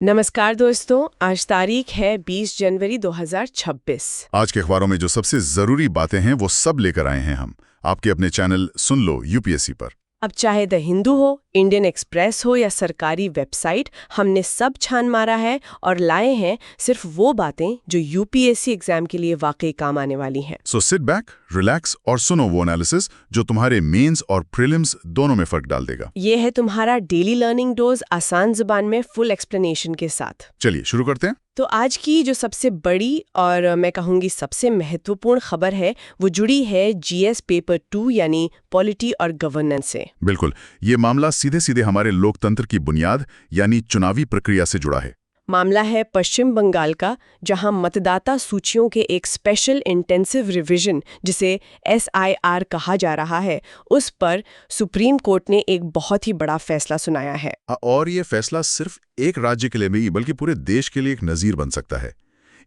नमस्कार दोस्तों, आज तारीख है 20 जनवरी 2026। आज के अखबारों में जो सबसे जरूरी बातें हैं वो सब लेकर आए हैं हम आपके अपने चैनल सुन लो यूपीएससी पर। अब चाहे द हिंदू हो, इंडियन एक्सप्रेस हो या सरकारी वेबसाइट, हमने सब छान मारा है और लाए हैं सिर्फ वो बातें जो यूपीएससी एग्जाम के लिए वाकई काम आने वाली हैं। सो सिट बैक, रिलैक्स और सुनो वो एनालिसिस जो तुम्हारे मेंस और प्रीलिम्स दोनों में फर्क डाल देगा। ये है तुम्हारा डेली लर्निंग डोज, आसान जुबान में फुल एक्सप्लेनेशन के साथ। चलिए शुरू करते हैं। तो आज की जो सबसे बड़ी और मैं कहूँगी सबसे महत्वपूर्ण खबर है वो जुड़ी है जीएस पेपर 2 यानी पॉलिटी और गवर्नेंस से। बिल्कुल, ये मामला सीधे सीधे हमारे लोकतंत्र की बुनियाद यानी चुनावी प्रक्रिया से जुड़ा है। मामला है पश्चिम बंगाल का, जहां मतदाता सूचियों के एक स्पेशल इंटेंसिव रिवीजन, जिसे SIR कहा जा रहा है, उस पर सुप्रीम कोर्ट ने एक बहुत ही बड़ा फैसला सुनाया है। और ये फैसला सिर्फ एक राज्य के लिए नहीं बल्कि पूरे देश के लिए एक नजीर बन सकता है।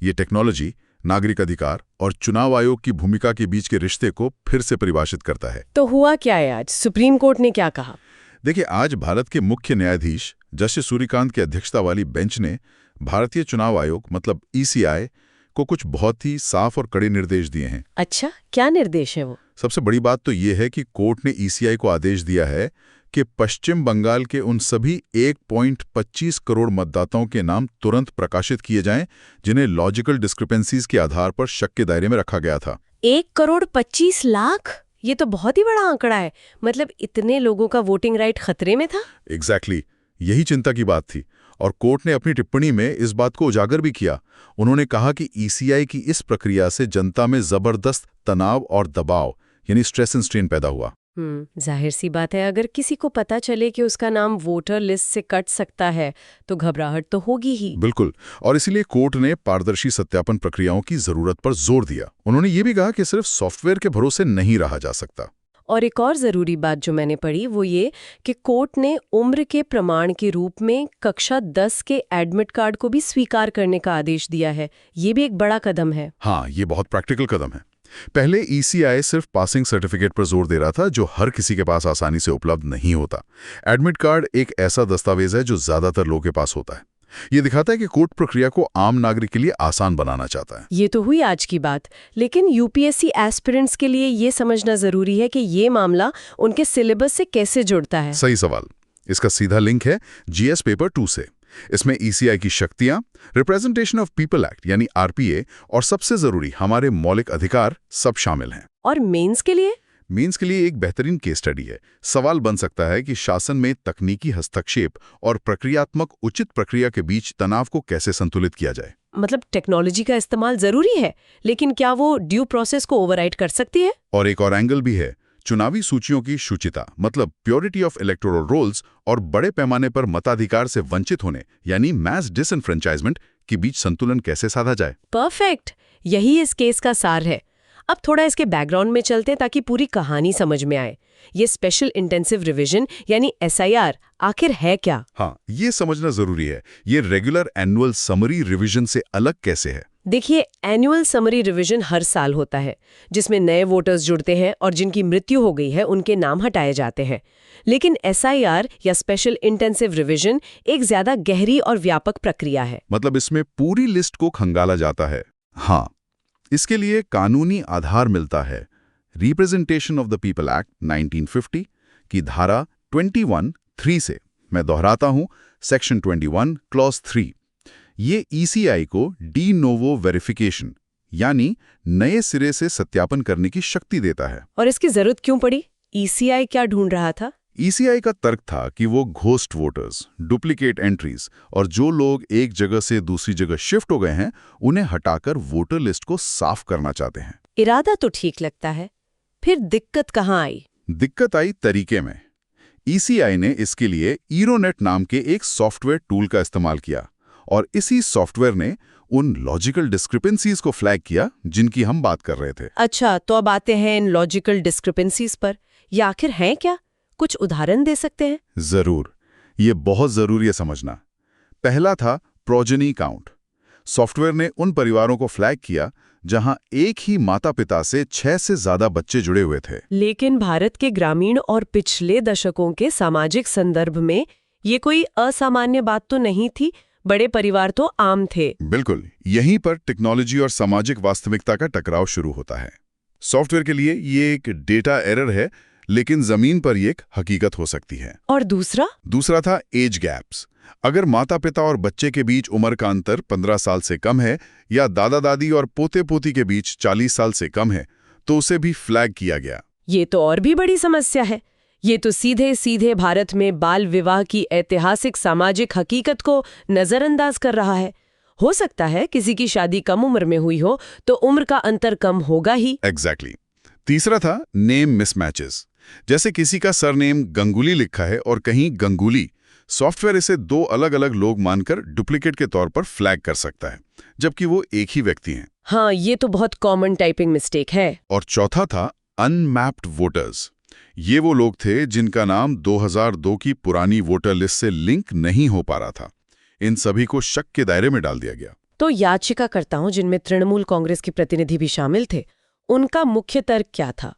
ये टेक्नोलॉजी, नागरिक अधिकार और चुनाव आयोग की भूमिका के बीच के रिश्ते को फिर से परिभाषित करता है। तो हुआ क्या है आज? सुप्रीम कोर्ट ने क्या कहा? देखिए, आज भारत के मुख्य न्यायाधीश जस्टिस सूर्यकांत की अध्यक्षता वाली बेंच ने भारतीय चुनाव आयोग मतलब ECI को कुछ बहुत ही साफ और कड़े निर्देश दिए हैं। अच्छा, क्या निर्देश है वो? सबसे बड़ी बात तो ये है कि कोर्ट ने ECI को आदेश दिया है कि पश्चिम बंगाल के उन सभी 1.25 करोड़ मतदाताओं के नाम तुरंत प्रकाशित किए जाएं जिन्हें लॉजिकल डिस्क्रिपेंसीज के आधार पर शक के दायरे में रखा गया था। 1,25,00,000? ये तो बहुत ही बड़ा आंकड़ा है। मतलब इतने लोगों का वोटिंग राइट खतरे में था? एग्जैक्टली, यही चिंता की बात थी और कोर्ट ने अपनी टिप्पणी में इस बात को उजागर भी किया। उन्होंने कहा कि ECI की इस प्रक्रिया से जनता में जबरदस्त तनाव और दबाव यानी स्ट्रेस एंड स्ट्रेन पैदा हुआ। जाहिर सी बात है, अगर किसी को पता चले कि उसका नाम वोटर लिस्ट से कट सकता है तो घबराहट तो होगी ही। बिल्कुल, और इसीलिए कोर्ट ने पारदर्शी सत्यापन प्रक्रियाओं की जरूरत पर जोर दिया। उन्होंने ये भी कहा कि सिर्फ सॉफ्टवेयर के भरोसे नहीं रहा जा सकता। और एक और जरूरी बात जो मैंने पढ़ी वो ये कि कोर्ट ने उम्र के प्रमाण के रूप में कक्षा 10 के एडमिट कार्ड को भी स्वीकार करने का आदेश दिया है। ये भी एक बड़ा कदम है। हाँ, ये बहुत प्रैक्टिकल कदम है। पहले ECI सिर्फ पासिंग सर्टिफिकेट पर जोर दे रहा था जो हर किसी के पास आसानी से उपलब्ध नहीं होता। एडमिट कार्ड एक ऐसा दस्तावेज है जो ज्यादातर लोगों के पास होता है। ये दिखाता है कि कोर्ट प्रक्रिया को आम नागरिक के लिए आसान बनाना चाहता है। ये तो हुई आज की बात, लेकिन यूपीएससी एस्पिरेंट्स के लिए ये समझना जरूरी है कि ये मामला उनके सिलेबस से कैसे जुड़ता है। सही सवाल। इसका सीधा लिंक है GS पेपर 2 से। इसमें ECI की शक्तियां, रिप्रेजेंटेशन ऑफ पीपल एक्ट यानी RPA और सबसे जरूरी हमारे मौलिक अधिकार सब शामिल हैं। और मेंस के लिए? मेंस के लिए एक बेहतरीन केस स्टडी है। सवाल बन सकता है कि शासन में तकनीकी हस्तक्षेप और प्रक्रियात्मक उचित प्रक्रिया के बीच तनाव को कैसे संतुलित किया जाए। मतलब टेक्नोलॉजी का इस्तेमाल जरूरी है, लेकिन क्या वो ड्यू प्रोसेस को ओवरराइड कर सकती है? और एक और एंगल भी है, चुनावी सूचियों की शुचिता मतलब प्योरिटी ऑफ इलेक्टोरल रोल्स और बड़े पैमाने पर मताधिकार से वंचित होने यानी मैस डिसएनफ्रेंचाइजमेंट के बीच संतुलन कैसे साधा जाए। परफेक्ट, यही इस केस का सार है। अब थोड़ा इसके बैकग्राउंड में चलते हैं ताकि पूरी कहानी समझ में आए। ये स्पेशल इंटेंसिव रिवीजन यानी SIR आखिर है क्या? हाँ, ये समझना जरूरी है। ये रेगुलर एनुअल समरी रिवीजन से अलग कैसे है? देखिए, एनुअल समरी रिवीजन हर साल होता है जिसमें नए वोटर्स जुड़ते हैं और जिनकी मृत्यु हो गई है उनके नाम हटाए जाते हैं। लेकिन SIR या स्पेशल इंटेंसिव रिवीजन एक ज्यादा गहरी और व्यापक प्रक्रिया है। मतलब इसमें पूरी लिस्ट को खंगाला जाता है। हाँ, इसके लिए कानूनी आधार मिलता है। Representation of the people act 1950 की धारा 21(3) से। मैं दोहराता हूं, सेक्शन 21 क्लॉज 3। ये ECI को डी नोवो वेरिफिकेशन यानी नए सिरे से सत्यापन करने की शक्ति देता है। और इसकी जरूरत क्यों पड़ी? ECI क्या ढूंढ रहा था? ECI का तर्क था कि वो घोस्ट वोटर्स, डुप्लीकेट एंट्रीज और जो लोग एक जगह से दूसरी जगह शिफ्ट हो गए हैं उन्हें हटाकर वोटर लिस्ट को साफ करना चाहते हैं। इरादा तो ठीक लगता है, फिर दिक्कत कहाँ आई? दिक्कत आई तरीके में। ECI ने इसके लिए ईरोनेट नाम के एक सॉफ्टवेयर टूल का इस्तेमाल किया और इसी सॉफ्टवेयर ने उन लॉजिकल डिस्क्रिपेंसीज को फ्लैग किया जिनकी हम बात कर रहे थे। अच्छा, तो अब आते हैं इन लॉजिकल डिस्क्रिपेंसीज पर। ये आखिर हैं क्या? कुछ उदाहरण दे सकते हैं? जरूर, ये बहुत जरूरी है समझना। पहला था प्रोजेनी काउंट। सॉफ्टवेयर ने उन परिवारों को फ्लैग किया जहां एक ही माता पिता से 6 से ज्यादा बच्चे जुड़े हुए थे। लेकिन भारत के ग्रामीण और पिछले दशकों के सामाजिक संदर्भ में ये कोई असामान्य बात तो नहीं थी। बड़े परिवार तो आम थे। बिल्कुल, यहीं पर टेक्नोलॉजी और सामाजिक वास्तविकता का टकराव शुरू होता है। सॉफ्टवेयर के लिए ये एक डेटा एरर है, लेकिन जमीन पर ये एक हकीकत हो सकती है। और दूसरा था एज गैप्स। अगर माता पिता और बच्चे के बीच उम्र का अंतर 15 साल से कम है या दादा दादी और पोते पोती के बीच 40 साल से कम है, तो उसे भी फ्लैग किया गया। ये तो और भी बड़ी समस्या है। ये तो सीधे सीधे भारत में बाल विवाह की ऐतिहासिक सामाजिक हकीकत को नजरअंदाज कर रहा है। हो सकता है किसी की शादी कम उम्र में हुई हो तो उम्र का अंतर कम होगा ही। एग्जैक्टली। तीसरा था नेम मिसमैचेस। जैसे किसी का सरनेम गंगुली लिखा है और कहीं गंगुली। सॉफ्टवेयर इसे दो अलग अलग लोग मानकर डुप्लीकेट के तौर पर फ्लैग कर सकता है, जबकि वो एक ही व्यक्ति हैं। हाँ, ये तो बहुत कॉमन टाइपिंग मिस्टेक है। और चौथा था अनमैप्ड वोटर्स। ये वो लोग थे जिनका नाम 2002 की पुरानी वोटर लिस्ट से लिंक नहीं हो पा रहा था। इन सभी को शक के दायरे में डाल दिया गया। तो याचिकाकर्ताओं, जिनमें तृणमूल कांग्रेस के प्रतिनिधि भी शामिल थे, उनका मुख्य तर्क क्या था?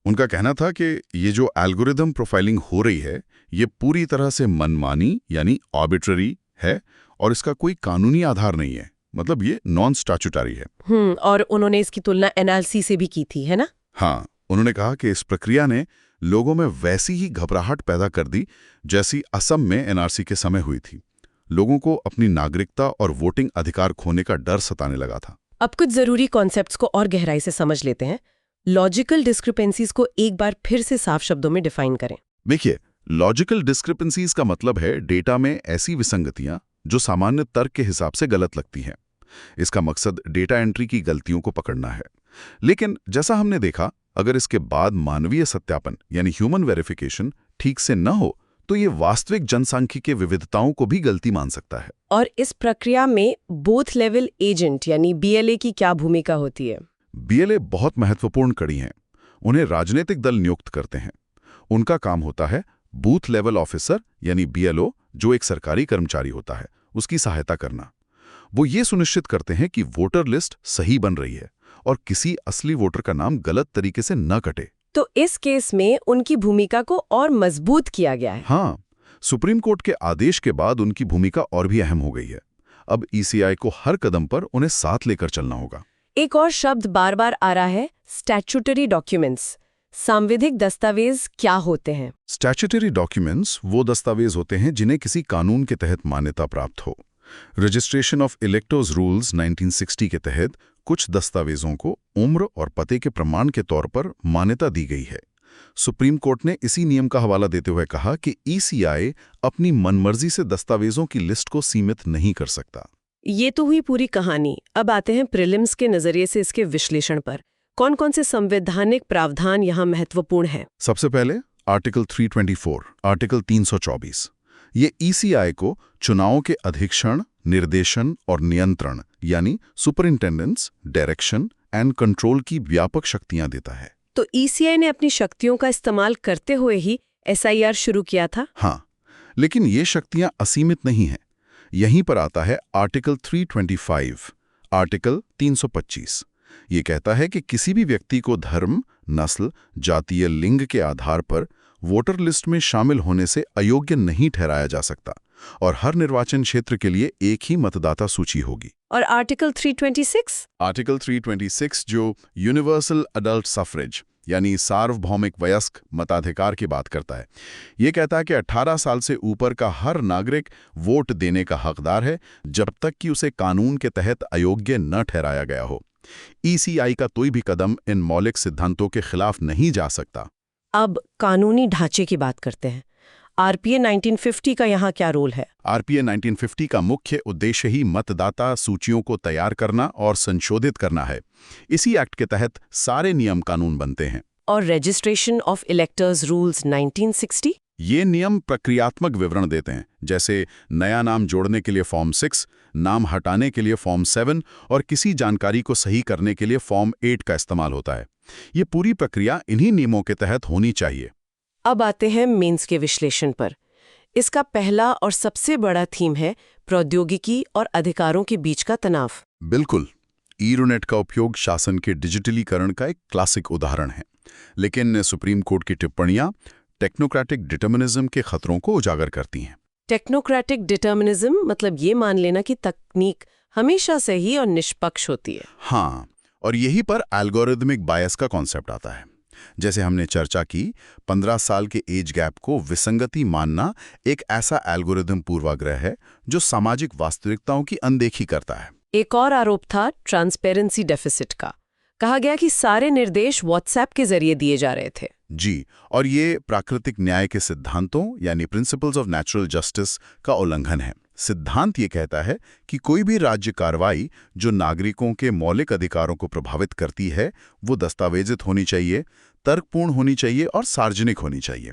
उनका कहना था कि ये जो एल्गोरिदम प्रोफाइलिंग हो रही है, ये पूरी तरह से मनमानी यानी आर्बिट्ररी है और इसका कोई कानूनी आधार नहीं है। मतलब ये नॉन स्टैट्यूटरी है। और उन्होंने इसकी तुलना एनआरसी से भी की थी, है ना? हाँ, उन्होंने कहा कि इस प्रक्रिया ने लोगों में वैसी ही घबराहट पैदा कर दी जैसी असम में एनआरसी के समय हुई थी। लोगों को अपनी नागरिकता और वोटिंग अधिकार खोने का डर सताने लगा था। अब कुछ जरूरी कॉन्सेप्ट्स को और गहराई से समझ लेते हैं। लॉजिकल डिस्क्रिपेंसीज को एक बार फिर से साफ शब्दों में डिफाइन करें। देखिए, लॉजिकल डिस्क्रिपेंसीज का मतलब है डेटा में ऐसी विसंगतियां जो सामान्य तर्क के हिसाब से गलत लगती हैं। इसका मकसद डेटा एंट्री की गलतियों को पकड़ना है। लेकिन जैसा हमने देखा, अगर इसके बाद मानवीय सत्यापन यानी ह्यूमन वेरिफिकेशन ठीक से न हो तो ये वास्तविक जनसांख्यिकीय विविधताओं को भी गलती मान सकता है। और इस प्रक्रिया में बूथ लेवल एजेंट यानी बीएलए की क्या भूमिका होती है? बीएलए बहुत महत्वपूर्ण कड़ी हैं। उन्हें राजनीतिक दल नियुक्त करते हैं। उनका काम होता है बूथ लेवल ऑफिसर यानी बीएलओ, जो एक सरकारी कर्मचारी होता है, उसकी सहायता करना। वो ये सुनिश्चित करते हैं कि वोटर लिस्ट सही बन रही है और किसी असली वोटर का नाम गलत तरीके से न कटे। तो इस केस में उनकी भूमिका को और मजबूत किया गया है। हाँ, सुप्रीम कोर्ट के आदेश के बाद उनकी भूमिका और भी अहम हो गई है। अब ईसीआई को हर कदम पर उन्हें साथ लेकर चलना होगा। एक और शब्द बार बार आ रहा है, स्टैट्यूटरी डॉक्यूमेंट्स। सांविधिक दस्तावेज क्या होते हैं? स्टैट्यूटरी डॉक्यूमेंट्स वो दस्तावेज होते हैं जिन्हें किसी कानून के तहत मान्यता प्राप्त हो। रजिस्ट्रेशन ऑफ इलेक्टर्स रूल्स 1960 के तहत कुछ दस्तावेजों को उम्र और पते के प्रमाण के तौर पर मान्यता दी गई है। सुप्रीम कोर्ट ने इसी नियम का हवाला देते हुए कहा कि ईसीआई अपनी मनमर्जी से दस्तावेजों की लिस्ट को सीमित नहीं कर सकता। ये तो हुई पूरी कहानी। अब आते हैं प्रीलिम्स के नजरिए से इसके विश्लेषण पर। कौन कौन से संवैधानिक प्रावधान यहाँ महत्वपूर्ण हैं? सबसे पहले आर्टिकल 324, आर्टिकल 324। ये ईसीआई को चुनावों के अधीक्षण, निर्देशन और नियंत्रण यानी सुपरिंटेंडेंस, डायरेक्शन एंड कंट्रोल की व्यापक शक्तियां देता है। तो ईसीआई ने अपनी शक्तियों का इस्तेमाल करते हुए ही एसआईआर शुरू किया था? हाँ, लेकिन ये शक्तियां असीमित नहीं हैं। यहीं पर आता है आर्टिकल 325, आर्टिकल 325। ये कहता है कि किसी भी व्यक्ति को धर्म, नस्ल, जातीय लिंग के आधार पर वोटर लिस्ट में शामिल होने से अयोग्य नहीं ठहराया जा सकता और हर निर्वाचन क्षेत्र के लिए एक ही मतदाता सूची होगी। और आर्टिकल 326? आर्टिकल 326 जो यूनिवर्सल अडल्ट सफरेज यानी सार्वभौमिक वयस्क मताधिकार की बात करता है। ये कहता है कि 18 साल से ऊपर का हर नागरिक वोट देने का हकदार है जब तक कि उसे कानून के तहत अयोग्य न ठहराया गया हो। ईसीआई का कोई भी कदम इन मौलिक सिद्धांतों के खिलाफ नहीं जा सकता। अब कानूनी ढांचे की बात करते हैं। आरपीए 1950 का यहाँ क्या रोल है? आरपीए 1950 का मुख्य उद्देश्य ही मतदाता सूचियों को तैयार करना और संशोधित करना है। इसी एक्ट के तहत सारे नियम कानून बनते हैं। और रजिस्ट्रेशन ऑफ इलेक्टर्स रूल्स 1960? ये नियम प्रक्रियात्मक विवरण देते हैं, जैसे नया नाम जोड़ने के लिए फॉर्म 6, नाम हटाने के लिए फॉर्म 7 और किसी जानकारी को सही करने के लिए फॉर्म 8 का इस्तेमाल होता है। ये पूरी प्रक्रिया इन्हीं नियमों के तहत होनी चाहिए। अब आते हैं मेंस के विश्लेषण पर। इसका पहला और सबसे बड़ा थीम है प्रौद्योगिकी और अधिकारों के बीच का तनाव। बिल्कुल, ईरोनेट का उपयोग शासन के डिजिटलीकरण का एक क्लासिक उदाहरण है, लेकिन सुप्रीम कोर्ट की टिप्पणियां टेक्नोक्रेटिक डिटर्मिनिज्म के खतरों को उजागर करती हैं। टेक्नोक्रेटिक डिटर्मिनिज्म मतलब ये मान लेना कि तकनीक हमेशा सही और निष्पक्ष होती है। हाँ, और यही पर एल्गोरिदमिक बायस का कॉन्सेप्ट आता है। जैसे हमने चर्चा की, 15 साल के एज गैप को विसंगति मानना एक ऐसा एल्गोरिदम पूर्वाग्रह है जो सामाजिक वास्तविकताओं की अनदेखी करता है। एक और आरोप था ट्रांसपेरेंसी डेफिसिट का। कहा गया कि सारे निर्देश व्हाट्सएप के जरिए दिए जा रहे थे। जी, और ये प्राकृतिक न्याय के सिद्धांतों यानी प्रिंसिपल्स ऑफ नेचुरल जस्टिस का उल्लंघन है। सिद्धांत ये कहता है कि कोई भी राज्य कार्रवाई जो नागरिकों के मौलिक अधिकारों को प्रभावित करती है, वो दस्तावेजित होनी चाहिए, तर्कपूर्ण होनी चाहिए और सार्वजनिक होनी चाहिए।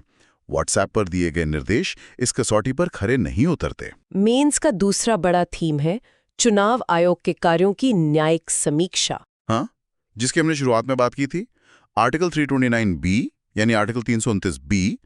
व्हाट्सएप पर दिए गए निर्देश इस कसौटी पर खरे नहीं उतरते। मेंस का दूसरा बड़ा थीम है चुनाव आयोग के कार्यों की न्यायिक समीक्षा। हाँ, जिसकी हमने शुरुआत में बात की थी। आर्टिकल 329B यानी आर्टिकल 329B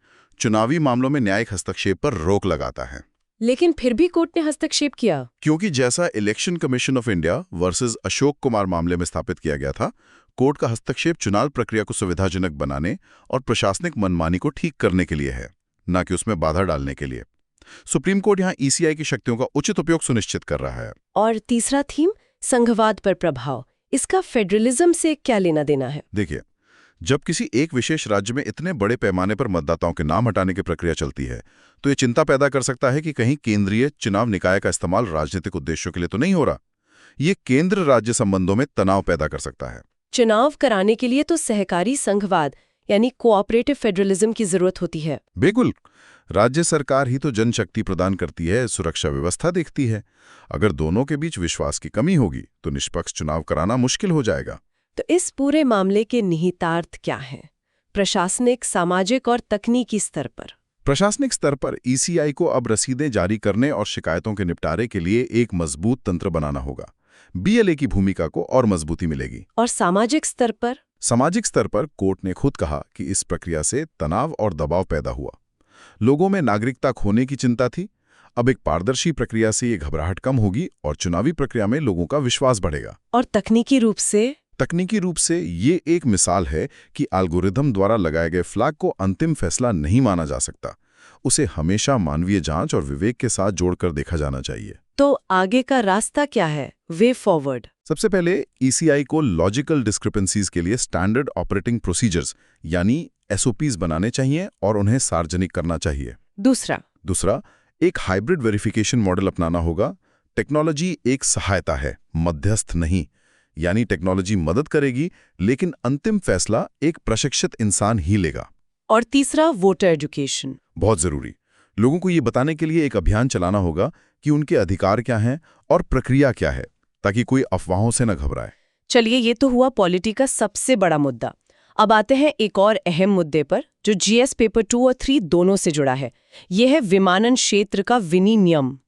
चुनावी मामलों में न्यायिक हस्तक्षेप पर रोक लगाता है। लेकिन फिर भी कोर्ट ने हस्तक्षेप किया, क्योंकि जैसा election commission of India versus Ashok Kumar मामले में स्थापित किया गया था, कोर्ट का हस्तक्षेप चुनाव प्रक्रिया को सुविधाजनक बनाने और प्रशासनिक मनमानी को ठीक करने के लिए है, न कि उसमें बाधा डालने के लिए। सुप्रीम कोर्ट यहाँ ईसीआई की शक्तियों का उचित उपयोग सुनिश्चित कर रहा है। और तीसरा थीम संघवाद पर प्रभाव। इसका फेडरलिज्म से क्या लेना देना है? देखिए, जब किसी एक विशेष राज्य में इतने बड़े पैमाने पर मतदाताओं के नाम हटाने की प्रक्रिया चलती है, तो ये चिंता पैदा कर सकता है कि कहीं केंद्रीय चुनाव निकाय का इस्तेमाल राजनीतिक उद्देश्यों के लिए तो नहीं हो रहा। ये केंद्र राज्य संबंधों में तनाव पैदा कर सकता है। चुनाव कराने के लिए तो सहकारी संघवाद यानी कोऑपरेटिव फेडरलिज्म की जरूरत होती है। बिल्कुल, राज्य सरकार ही तो जनशक्ति प्रदान करती है, सुरक्षा व्यवस्था देखती है। अगर दोनों के बीच विश्वास की कमी होगी तो निष्पक्ष चुनाव कराना मुश्किल हो जाएगा। तो इस पूरे मामले के निहितार्थ क्या हैं? प्रशासनिक, सामाजिक और तकनीकी स्तर पर। प्रशासनिक स्तर पर ईसीआई को अब रसीदें जारी करने और शिकायतों के निपटारे के लिए एक मजबूत तंत्र बनाना होगा। बीएलए की भूमिका को और मजबूती मिलेगी। और सामाजिक स्तर पर? सामाजिक स्तर पर कोर्ट ने खुद कहा कि इस प्रक्रिया से तनाव और दबाव पैदा हुआ। लोगों में नागरिकता खोने की चिंता थी। अब एक पारदर्शी प्रक्रिया से ये घबराहट कम होगी और चुनावी प्रक्रिया में लोगों का विश्वास बढ़ेगा। और तकनीकी रूप से ये एक मिसाल है कि एल्गोरिदम द्वारा लगाए गए फ्लैग को अंतिम फैसला नहीं माना जा सकता। उसे हमेशा मानवीय जांच और विवेक के साथ जोड़कर देखा जाना चाहिए। तो आगे का रास्ता क्या है, वे फॉरवर्ड? सबसे पहले ईसीआई को लॉजिकल डिस्क्रिपेंसीज के लिए स्टैंडर्ड ऑपरेटिंग प्रोसीजर्स यानी एसओपीज बनाने चाहिए और उन्हें सार्वजनिक करना चाहिए। दूसरा, एक हाइब्रिड वेरिफिकेशन मॉडल अपनाना होगा। टेक्नोलॉजी एक सहायता है, मध्यस्थ नहीं। यानी टेक्नोलॉजी मदद करेगी, लेकिन अंतिम फैसला एक प्रशिक्षित इंसान ही लेगा। और तीसरा, वोटर एजुकेशन। बहुत जरूरी। लोगों को ये बताने के लिए एक अभियान चलाना होगा कि उनके अधिकार क्या हैं और प्रक्रिया क्या है, ताकि कोई अफवाहों से न घबराए। चलिए, ये तो हुआ पॉलिटी का सबसे बड़ा मुद्दा। अब आते हैं एक और अहम मुद्दे पर जो जीएस पेपर 2 और 3 दोनों से जुड़ा है। यह है विमानन क्षेत्र का विनियम।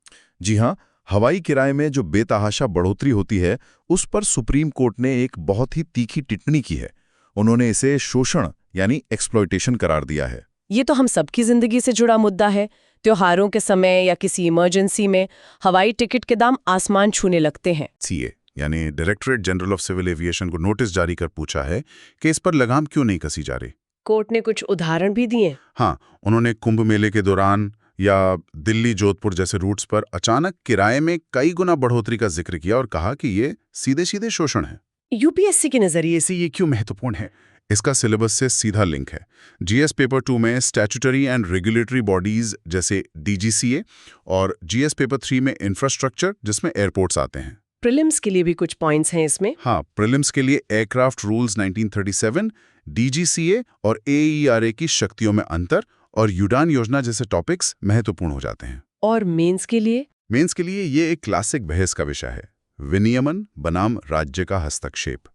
जी हाँ, हवाई किराए में जो बेतहाशा बढ़ोतरी होती है, उस पर सुप्रीम कोर्ट ने एक बहुत ही तीखी टिप्पणी की है। उन्होंने इसे शोषण यानी एक्सप्लॉयटेशन करार दिया है। ये तो हम सबकी जिंदगी से जुड़ा मुद्दा है। त्योहारों के समय या किसी इमरजेंसी में हवाई टिकट के दाम आसमान छूने लगते हैं। सीए यानी Directorate General of Civil Aviation को नोटिस जारी कर पूछा है कि इस पर लगाम क्यों नहीं कसी जा रही। कोर्ट ने कुछ उदाहरण भी दिए। हाँ, उन्होंने कुंभ मेले के दौरान या दिल्ली जोधपुर जैसे रूट्स पर अचानक किराए में कई गुना बढ़ोतरी का जिक्र किया और कहा कि ये सीधे सीधे शोषण है। यूपीएससी के नजरिए से ये क्यों महत्वपूर्ण है? इसका सिलेबस से सीधा लिंक है। जीएस पेपर 2 में स्टैट्यूटरी एंड रेगुलेटरी बॉडीज जैसे डीजीसीए और जीएस पेपर 3 में इंफ्रास्ट्रक्चर जिसमें एयरपोर्ट्स आते हैं। प्रीलिम्स के लिए भी कुछ पॉइंट्स हैं इसमें। हाँ, प्रीलिम्स के लिए एयरक्राफ्ट रूल्स 1937, डीजीसीए और एईआरए की शक्तियों में अंतर और उड़ान योजना जैसे टॉपिक्स महत्वपूर्ण हो जाते हैं। और मेंस के लिए ये एक क्लासिक बहस का विषय है। विनियमन बनाम राज्य का हस्तक्षेप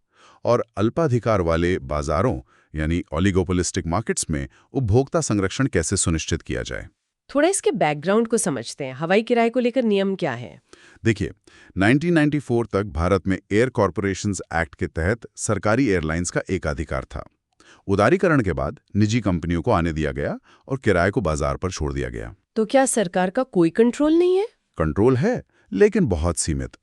और अल्पाधिकार वाले बाजारों यानी ओलिगोपोलिस्टिक मार्केट्स में उपभोक्ता संरक्षण कैसे सुनिश्चित किया जाए। थोड़ा इसके बैकग्राउंड को समझते हैं। हवाई किराए को लेकर नियम क्या है? देखिए, 1994 तक भारत में एयर कॉरपोरेशंस एक्ट के तहत सरकारी एयरलाइंस का एकाधिकार था। उदारीकरण के बाद निजी कंपनियों को आने दिया गया और किराए को बाजार पर छोड़ दिया गया। तो क्या सरकार का कोई कंट्रोल नहीं है? कंट्रोल है, लेकिन बहुत सीमित।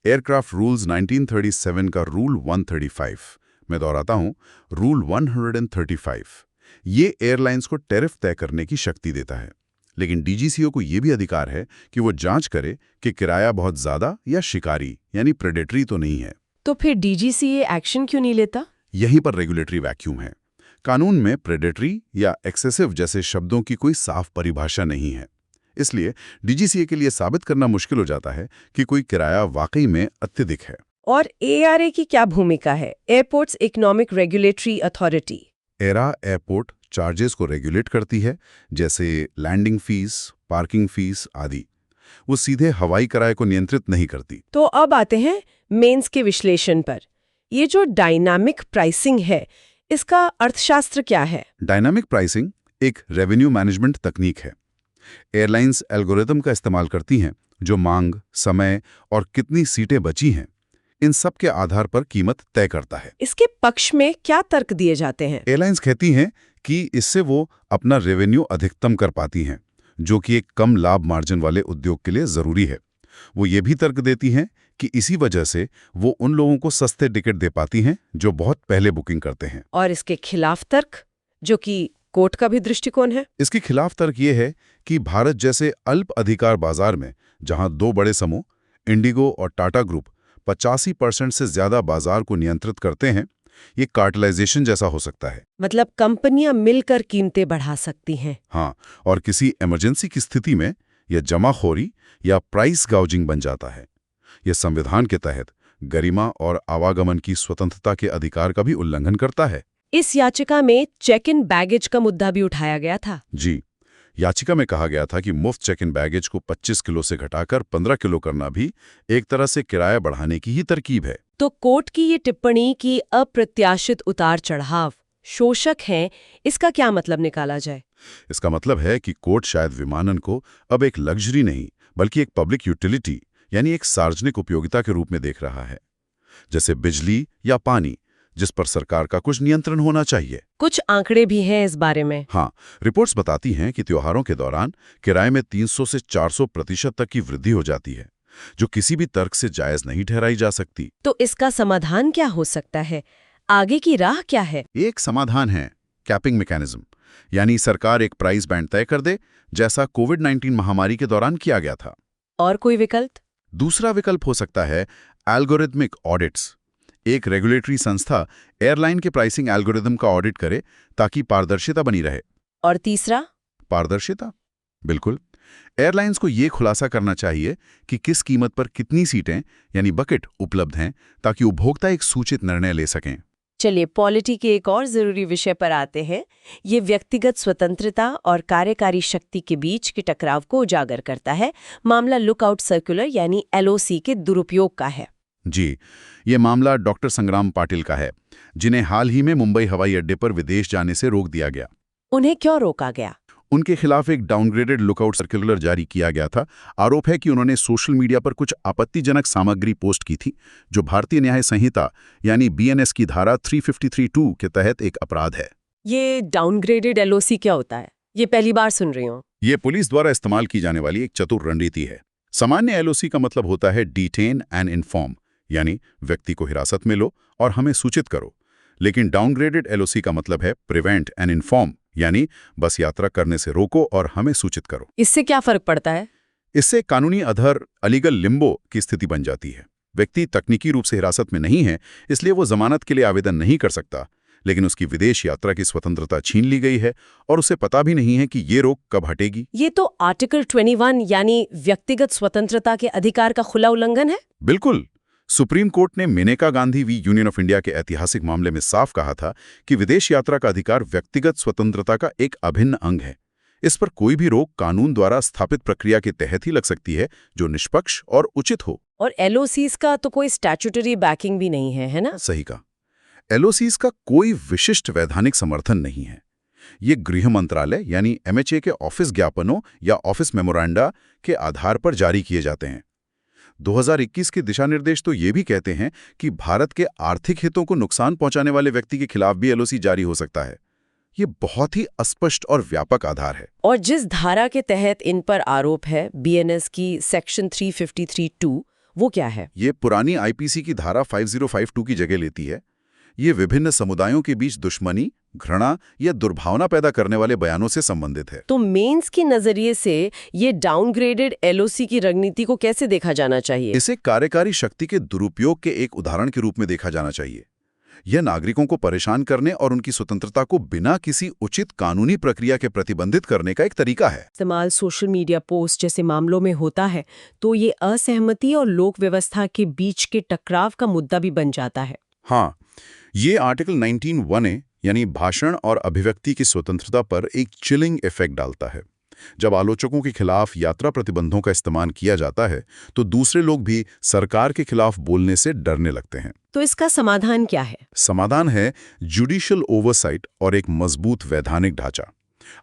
एयरक्राफ्ट रूल्स 1937 का रूल 135, मैं दोहराता हूं, रूल 135, ये एयरलाइंस को टैरिफ तय करने की शक्ति देता है। लेकिन डीजीसीए को ये भी अधिकार है कि वो जांच करे कि किराया बहुत ज्यादा या शिकारी यानी प्रेडेटरी तो नहीं है। तो फिर डीजीसीए एक्शन क्यों नहीं लेता? यहीं पर रेगुलेटरी वैक्यूम है। कानून में प्रेडेटरी या एक्सेसिव जैसे शब्दों की कोई साफ परिभाषा नहीं है। इसलिए डीजीसीए के लिए साबित करना मुश्किल हो जाता है कि कोई किराया वाकई में अत्यधिक है। और एआरए की क्या भूमिका है? Airports economic regulatory authority. Era airport charges को रेगुलेट करती है, जैसे लैंडिंग फीस, पार्किंग फीस आदि। वो सीधे हवाई किराए को नियंत्रित नहीं करती। तो अब आते हैं मेंस के विश्लेषण पर। ये जो डायनामिक प्राइसिंग है, इसका अर्थशास्त्र क्या है? डायनामिक प्राइसिंग एक रेवेन्यू मैनेजमेंट तकनीक है। एयरलाइंस एल्गोरिदम का इस्तेमाल करती हैं जो मांग, समय और कितनी सीटें बची हैं, इन सब के आधार पर कीमत तय करता है। इसके पक्ष में क्या तर्क दिए जाते हैं? एयरलाइंस कहती हैं कि इससे वो अपना रेवेन्यू अधिकतम कर पाती हैं, जो कि एक कम लाभ मार्जिन वाले उद्योग के लिए जरूरी है। वो ये भी तर्क देती हैं कि इसी वजह से वो उन लोगों को सस्ते टिकट दे पाती हैं जो बहुत पहले बुकिंग करते हैं। और इसके खिलाफ तर्क, जो कि कोर्ट का भी दृष्टिकोण है? इसके खिलाफ तर्क ये है कि भारत जैसे अल्प अधिकार बाजार में, जहां दो बड़े समूह इंडिगो और टाटा ग्रुप 85% से ज्यादा बाजार को नियंत्रित करते हैं, ये कार्टेलाइजेशन जैसा हो सकता है। मतलब कंपनियां मिलकर कीमतें बढ़ा सकती हैं। हाँ, और किसी इमरजेंसी की स्थिति में यह जमाखोरी या प्राइस गाउजिंग बन जाता है। यह संविधान के तहत गरिमा और आवागमन की स्वतंत्रता के अधिकार का भी उल्लंघन करता है। इस याचिका में चेक इन बैगेज का मुद्दा भी उठाया गया था। जी, याचिका में कहा गया था कि मुफ्त चेक इन बैगेज को 25 किलो से घटाकर 15 किलो करना भी एक तरह से किराया बढ़ाने की ही तरकीब है। तो कोर्ट की ये टिप्पणी कि अप्रत्याशित उतार चढ़ाव शोषक हैं, इसका क्या मतलब निकाला जाए? इसका मतलब है कि कोर्ट शायद विमानन को अब एक लग्जरी नहीं बल्कि एक पब्लिक यूटिलिटी यानी एक सार्वजनिक उपयोगिता के रूप में देख रहा है, जैसे बिजली या पानी, जिस पर सरकार का कुछ नियंत्रण होना चाहिए। कुछ आंकड़े भी हैं इस बारे में। हाँ, रिपोर्ट्स बताती हैं कि त्योहारों के दौरान किराए में 300 से 400% तक की वृद्धि हो जाती है, जो किसी भी तर्क से जायज नहीं ठहराई जा सकती। तो इसका समाधान क्या हो सकता है? आगे की राह क्या है? एक समाधान है कैपिंग मैकेनिज्म, यानी सरकार एक प्राइस बैंड तय कर दे, जैसा कोविड-19 महामारी के दौरान किया गया था। और कोई विकल्प? दूसरा विकल्प हो सकता है एल्गोरिथमिक ऑडिट्स। एक रेगुलेटरी संस्था एयरलाइन के प्राइसिंग एल्गोरिथम का ऑडिट करे ताकि पारदर्शिता बनी रहे। और तीसरा? पारदर्शिता, बिल्कुल। एयरलाइंस को ये खुलासा करना चाहिए कि किस कीमत पर कितनी सीटें यानी बकेट उपलब्ध हैं, ताकि उपभोक्ता एक सूचित निर्णय ले सकें। चलिए पॉलिटी के एक और जरूरी विषय पर आते हैं। ये व्यक्तिगत स्वतंत्रता और कार्यकारी शक्ति के बीच के टकराव को उजागर करता है। मामला लुकआउट सर्कुलर यानी एलओसी के दुरुपयोग का है। जी, ये मामला डॉक्टर संग्राम पाटिल का है, जिन्हें हाल ही में मुंबई हवाई अड्डे पर विदेश जाने से रोक दिया गया। उन्हें क्यों रोका गया? उनके खिलाफ एक डाउनग्रेडेड लुकआउट सर्कुलर जारी किया गया था। आरोप है कि उन्होंने सोशल मीडिया पर कुछ आपत्तिजनक सामग्री पोस्ट की थी, जो भारतीय न्याय संहिता यानी बीएनएस की धारा 353(2) के तहत एक अपराध है। ये डाउनग्रेडेड एलओसी क्या होता है? ये पहली बार सुन रही हूँ। ये पुलिस द्वारा इस्तेमाल की जाने वाली एक चतुर रणनीति है। सामान्य एलओसी का मतलब होता है डिटेन एंड इन्फॉर्म, यानी व्यक्ति को हिरासत में लो और हमें सूचित करो। लेकिन डाउनग्रेडेड एलओसी का मतलब है प्रिवेंट एंड इन्फॉर्म, यानी बस यात्रा करने से रोको और हमें सूचित करो। इससे क्या फर्क पड़ता है? इससे कानूनी अधर अलीगल लिम्बो की स्थिति बन जाती है। व्यक्ति तकनीकी रूप से हिरासत में नहीं है, इसलिए वो जमानत के लिए आवेदन नहीं कर सकता, लेकिन उसकी विदेश यात्रा की स्वतंत्रता छीन ली गई है और उसे पता भी नहीं है कि ये रोक कब हटेगी। ये तो आर्टिकल 21 यानी व्यक्तिगत स्वतंत्रता के अधिकार का खुला उल्लंघन है। बिल्कुल। सुप्रीम कोर्ट ने Maneka Gandhi v Union of India के ऐतिहासिक मामले में साफ कहा था कि विदेश यात्रा का अधिकार व्यक्तिगत स्वतंत्रता का एक अभिन्न अंग है। इस पर कोई भी रोक कानून द्वारा स्थापित प्रक्रिया के तहत ही लग सकती है, जो निष्पक्ष और उचित हो। और एलओसीज का तो कोई स्टैट्यूटरी बैकिंग भी नहीं है ना? सही कहा। एलओसीज का कोई विशिष्ट वैधानिक समर्थन नहीं है। ये गृह मंत्रालय यानी एमएचए के ऑफिस ज्ञापनों या ऑफिस मेमोरेंडा के आधार पर जारी किए जाते हैं। 2021 के दिशा निर्देश तो ये भी कहते हैं कि भारत के आर्थिक हितों को नुकसान पहुंचाने वाले व्यक्ति के खिलाफ भी एलओसी जारी हो सकता है। ये बहुत ही अस्पष्ट और व्यापक आधार है। और जिस धारा के तहत इन पर आरोप है, बीएनएस की सेक्शन 353(2), वो क्या है? ये पुरानी आईपीसी की धारा 5052 की जगह लेती है। ये विभिन्न समुदायों के बीच दुश्मनी, घृणा या दुर्भावना पैदा करने वाले बयानों से संबंधित है। तो मेंस के नजरिए से ये डाउनग्रेडेड एलओसी की रणनीति को कैसे देखा जाना चाहिए? इसे कार्यकारी शक्ति के दुरुपयोग के एक उदाहरण के रूप में देखा जाना चाहिए। यह नागरिकों को परेशान करने और उनकी स्वतंत्रता को बिना किसी उचित कानूनी प्रक्रिया के प्रतिबंधित करने का एक तरीका है। इस्तेमाल सोशल मीडिया पोस्ट जैसे मामलों में होता है तो ये असहमति और लोक व्यवस्था के बीच के टकराव का मुद्दा भी बन जाता है। हाँ, ये आर्टिकल 19(1)(a यानी भाषण और अभिव्यक्ति की स्वतंत्रता पर एक चिलिंग इफेक्ट डालता है। जब आलोचकों के खिलाफ यात्रा प्रतिबंधों का इस्तेमाल किया जाता है तो दूसरे लोग भी सरकार के खिलाफ बोलने से डरने लगते हैं। तो इसका समाधान क्या है? समाधान है जुडिशियल ओवरसाइट और एक मजबूत वैधानिक ढांचा।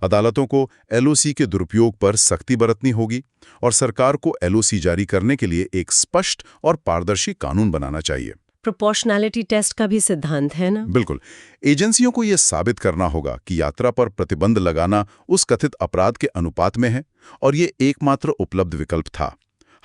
अदालतों को एलओसी के दुरुपयोग पर सख्ती बरतनी होगी और सरकार को एलओसी जारी करने के लिए एक स्पष्ट और पारदर्शी कानून बनाना चाहिए। प्रोपोर्शनैलिटी टेस्ट का भी सिद्धांत है ना? बिल्कुल। एजेंसियों को यह साबित करना होगा कि यात्रा पर प्रतिबंध लगाना उस कथित अपराध के अनुपात में है और ये एकमात्र उपलब्ध विकल्प था।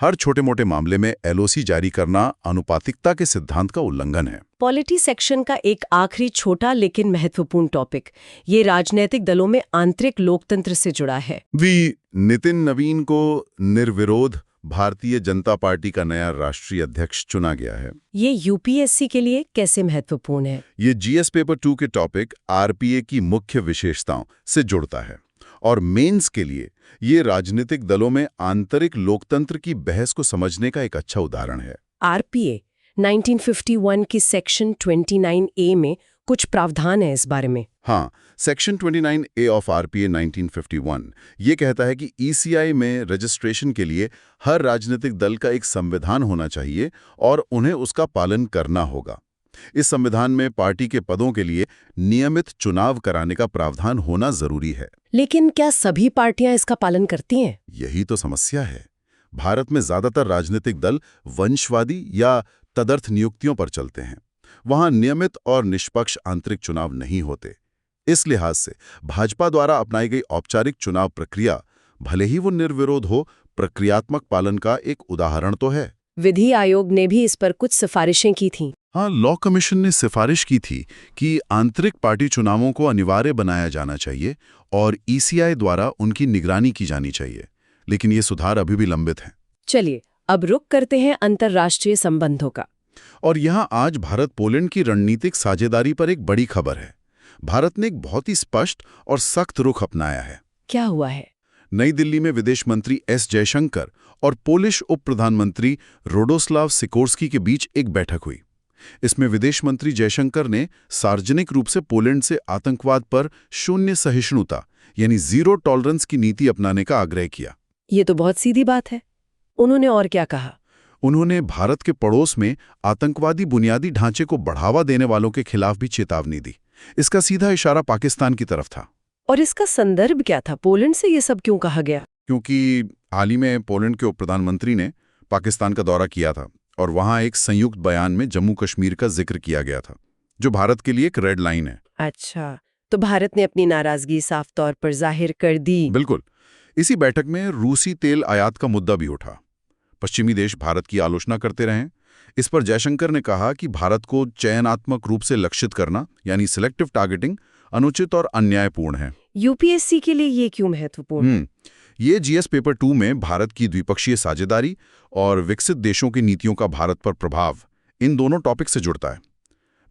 हर छोटे मोटे मामले में एलओसी जारी करना अनुपातिकता के सिद्धांत का उल्लंघन है। पॉलिटी सेक्शन का एक आखिरी छोटा लेकिन महत्वपूर्ण टॉपिक, ये राजनीतिक दलों में आंतरिक लोकतंत्र से जुड़ा है। नितिन नवीन को निर्विरोध भारतीय जनता पार्टी का नया राष्ट्रीय अध्यक्ष चुना गया है। ये यूपीएससी के लिए कैसे महत्वपूर्ण है? ये जीएस पेपर 2 के टॉपिक आरपीए की मुख्य विशेषताओं से जुड़ता है और मेंस के लिए ये राजनीतिक दलों में आंतरिक लोकतंत्र की बहस को समझने का एक अच्छा उदाहरण है। आरपीए 1951 की सेक्शन 29A में कुछ प्रावधान है इस बारे में। हाँ, सेक्शन 29A ऑफ आरपीए 1951 ये कहता है कि ईसीआई में रजिस्ट्रेशन के लिए हर राजनीतिक दल का एक संविधान होना चाहिए और उन्हें उसका पालन करना होगा। इस संविधान में पार्टी के पदों के लिए नियमित चुनाव कराने का प्रावधान होना जरूरी है। लेकिन क्या सभी पार्टियां इसका पालन करती हैं? यही तो समस्या है। भारत में ज्यादातर राजनीतिक दल वंशवादी या तदर्थ नियुक्तियों पर चलते हैं। वहां नियमित और निष्पक्ष आंतरिक चुनाव नहीं होते। इस लिहाज से भाजपा द्वारा अपनाई गई औपचारिक चुनाव प्रक्रिया, भले ही वो निर्विरोध हो, प्रक्रियात्मक पालन का एक उदाहरण तो है। विधि आयोग ने भी इस पर कुछ सिफारिशें की थीं। हाँ, लॉ कमीशन ने सिफारिश की थी कि आंतरिक पार्टी चुनावों को अनिवार्य बनाया जाना चाहिए और ईसीआई द्वारा उनकी निगरानी की जानी चाहिए, लेकिन ये सुधार अभी भी लंबित हैं। चलिए अब रुक करते हैं अंतर्राष्ट्रीय संबंधों का। और यहाँ आज भारत पोलैंड की रणनीतिक साझेदारी पर एक बड़ी खबर है। भारत ने एक बहुत ही स्पष्ट और सख्त रुख अपनाया है। क्या हुआ है? नई दिल्ली में विदेश मंत्री एस जयशंकर और पोलिश उप प्रधानमंत्री रोडोस्लाव सिकोर्स्की के बीच एक बैठक हुई। इसमें विदेश मंत्री जयशंकर ने सार्वजनिक रूप से पोलैंड से आतंकवाद पर शून्य सहिष्णुता यानी जीरो टॉलरेंस की नीति अपनाने का आग्रह किया। ये तो बहुत सीधी बात है। उन्होंने और क्या कहा? उन्होंने भारत के पड़ोस में आतंकवादी बुनियादी ढांचे को बढ़ावा देने वालों के खिलाफ भी चेतावनी दी। इसका सीधा इशारा पाकिस्तान की तरफ था। और इसका संदर्भ क्या था? पोलैंड से ये सब क्यों कहा गया? क्योंकि हाल ही में पोलैंड के उप प्रधानमंत्री ने पाकिस्तान का दौरा किया था और वहां एक संयुक्त बयान में जम्मू कश्मीर का जिक्र किया गया था, जो भारत के लिए एक रेड लाइन है। अच्छा, तो भारत ने अपनी नाराजगी साफ तौर पर जाहिर कर दी। बिल्कुल। इसी बैठक में रूसी तेल आयात का मुद्दा भी उठा। पश्चिमी देश भारत की आलोचना करते रहे। इस पर जयशंकर ने कहा कि भारत को चयनात्मक रूप से लक्षित करना यानी सिलेक्टिव टारगेटिंग अनुचित और अन्यायपूर्ण है। यूपीएससी के लिए ये क्यों महत्वपूर्ण? ये जीएस पेपर 2 में भारत की द्विपक्षीय साझेदारी और विकसित देशों की नीतियों का भारत पर प्रभाव, इन दोनों टॉपिक से जुड़ता है।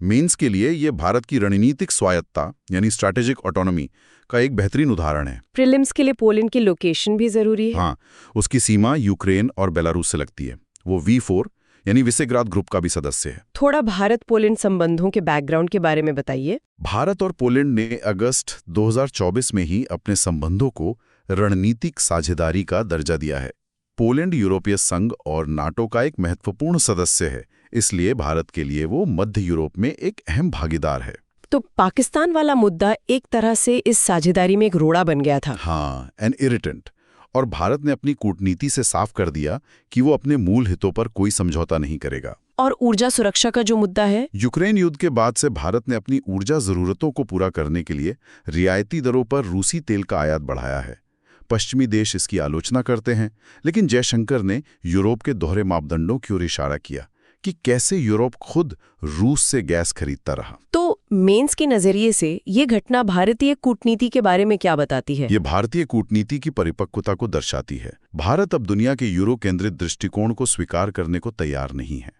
मेंस के लिए ये भारत की रणनीतिक स्वायत्ता यानी स्ट्रैटेजिक ऑटोनॉमी का एक बेहतरीन उदाहरण है। प्रीलिम्स के लिए पोलैंड की लोकेशन भी जरूरी है। हाँ, उसकी सीमा यूक्रेन और बेलारूस से लगती है। वो V4 यानी विसेग्राद ग्रुप का भी सदस्य है। थोड़ा भारत पोलैंड संबंधों के बैकग्राउंड के बारे में बताइए। भारत और पोलैंड ने अगस्त 2024 में ही अपने संबंधों को रणनीतिक साझेदारी का दर्जा दिया है। पोलैंड यूरोपीय संघ और नाटो का एक महत्वपूर्ण सदस्य है, इसलिए भारत के लिए वो मध्य यूरोप में एक अहम भागीदार है। तो पाकिस्तान वाला मुद्दा एक तरह से इस साझेदारी में एक रोड़ा बन गया था। हाँ, एन इरिटेंट। और भारत ने अपनी कूटनीति से साफ कर दिया कि वो अपने मूल हितों पर कोई समझौता नहीं करेगा। और ऊर्जा सुरक्षा का जो मुद्दा है, यूक्रेन युद्ध के बाद से भारत ने अपनी ऊर्जा जरूरतों को पूरा करने के लिए रियायती दरों पर रूसी तेल का आयात बढ़ाया है। पश्चिमी देश इसकी आलोचना करते हैं, लेकिन जयशंकर ने यूरोप के दोहरे मापदंडों की ओर इशारा किया कि कैसे यूरोप खुद रूस से गैस खरीदता रहा। तो मेंस के नजरिए से ये घटना भारतीय कूटनीति के बारे में क्या बताती है? ये भारतीय कूटनीति की परिपक्वता को दर्शाती है। भारत अब दुनिया के यूरो केंद्रित दृष्टिकोण को स्वीकार करने को तैयार नहीं है।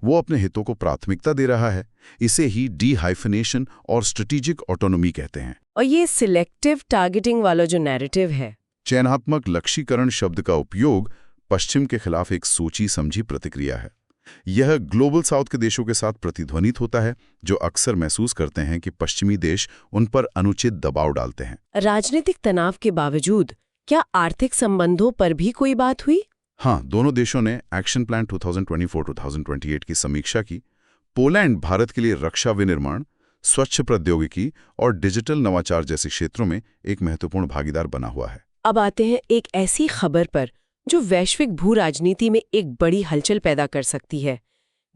वो अपने हितों को प्राथमिकता दे रहा है। इसे ही डी-हाइफनेशन और स्ट्रेटेजिक ऑटोनॉमी कहते हैं। और ये सिलेक्टिव टारगेटिंग वाला जो नैरेटिव है, चयनात्मक लक्ष्यीकरण शब्द का उपयोग पश्चिम के खिलाफ एक सोची समझी प्रतिक्रिया है। यह ग्लोबल साउथ के देशों के साथ प्रतिध्वनित होता है, जो अक्सर महसूस करते हैं कि पश्चिमी देश उन पर अनुचित दबाव डालते हैं। राजनीतिक तनाव के बावजूद क्या आर्थिक संबंधों पर भी कोई बात हुई? हाँ, दोनों देशों ने एक्शन प्लान 2024-2028 की समीक्षा की। पोलैंड भारत के लिए रक्षा विनिर्माण, स्वच्छ प्रौद्योगिकी और डिजिटल नवाचार जैसे क्षेत्रों में एक महत्वपूर्ण भागीदार बना हुआ है। अब आते हैं एक ऐसी खबर पर जो वैश्विक भू राजनीति में एक बड़ी हलचल पैदा कर सकती है,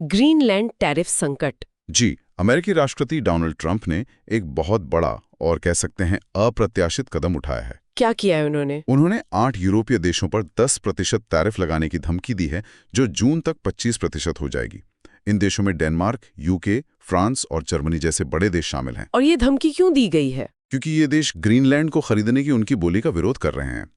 ग्रीनलैंड टैरिफ संकट। जी, अमेरिकी राष्ट्रपति डोनाल्ड ट्रंप ने एक बहुत बड़ा और कह सकते हैं अप्रत्याशित कदम उठाया है। क्या किया है उन्होंने? उन्होंने 8 यूरोपीय देशों पर 10% टैरिफ लगाने की धमकी दी है, जो जून तक 25% हो जाएगी। इन देशों में डेनमार्क, यूके, फ्रांस और जर्मनी जैसे बड़े देश शामिल हैं। और ये धमकी क्यों दी गई है? क्योंकि ये देश ग्रीनलैंड को खरीदने की उनकी बोली का विरोध कर रहे हैं।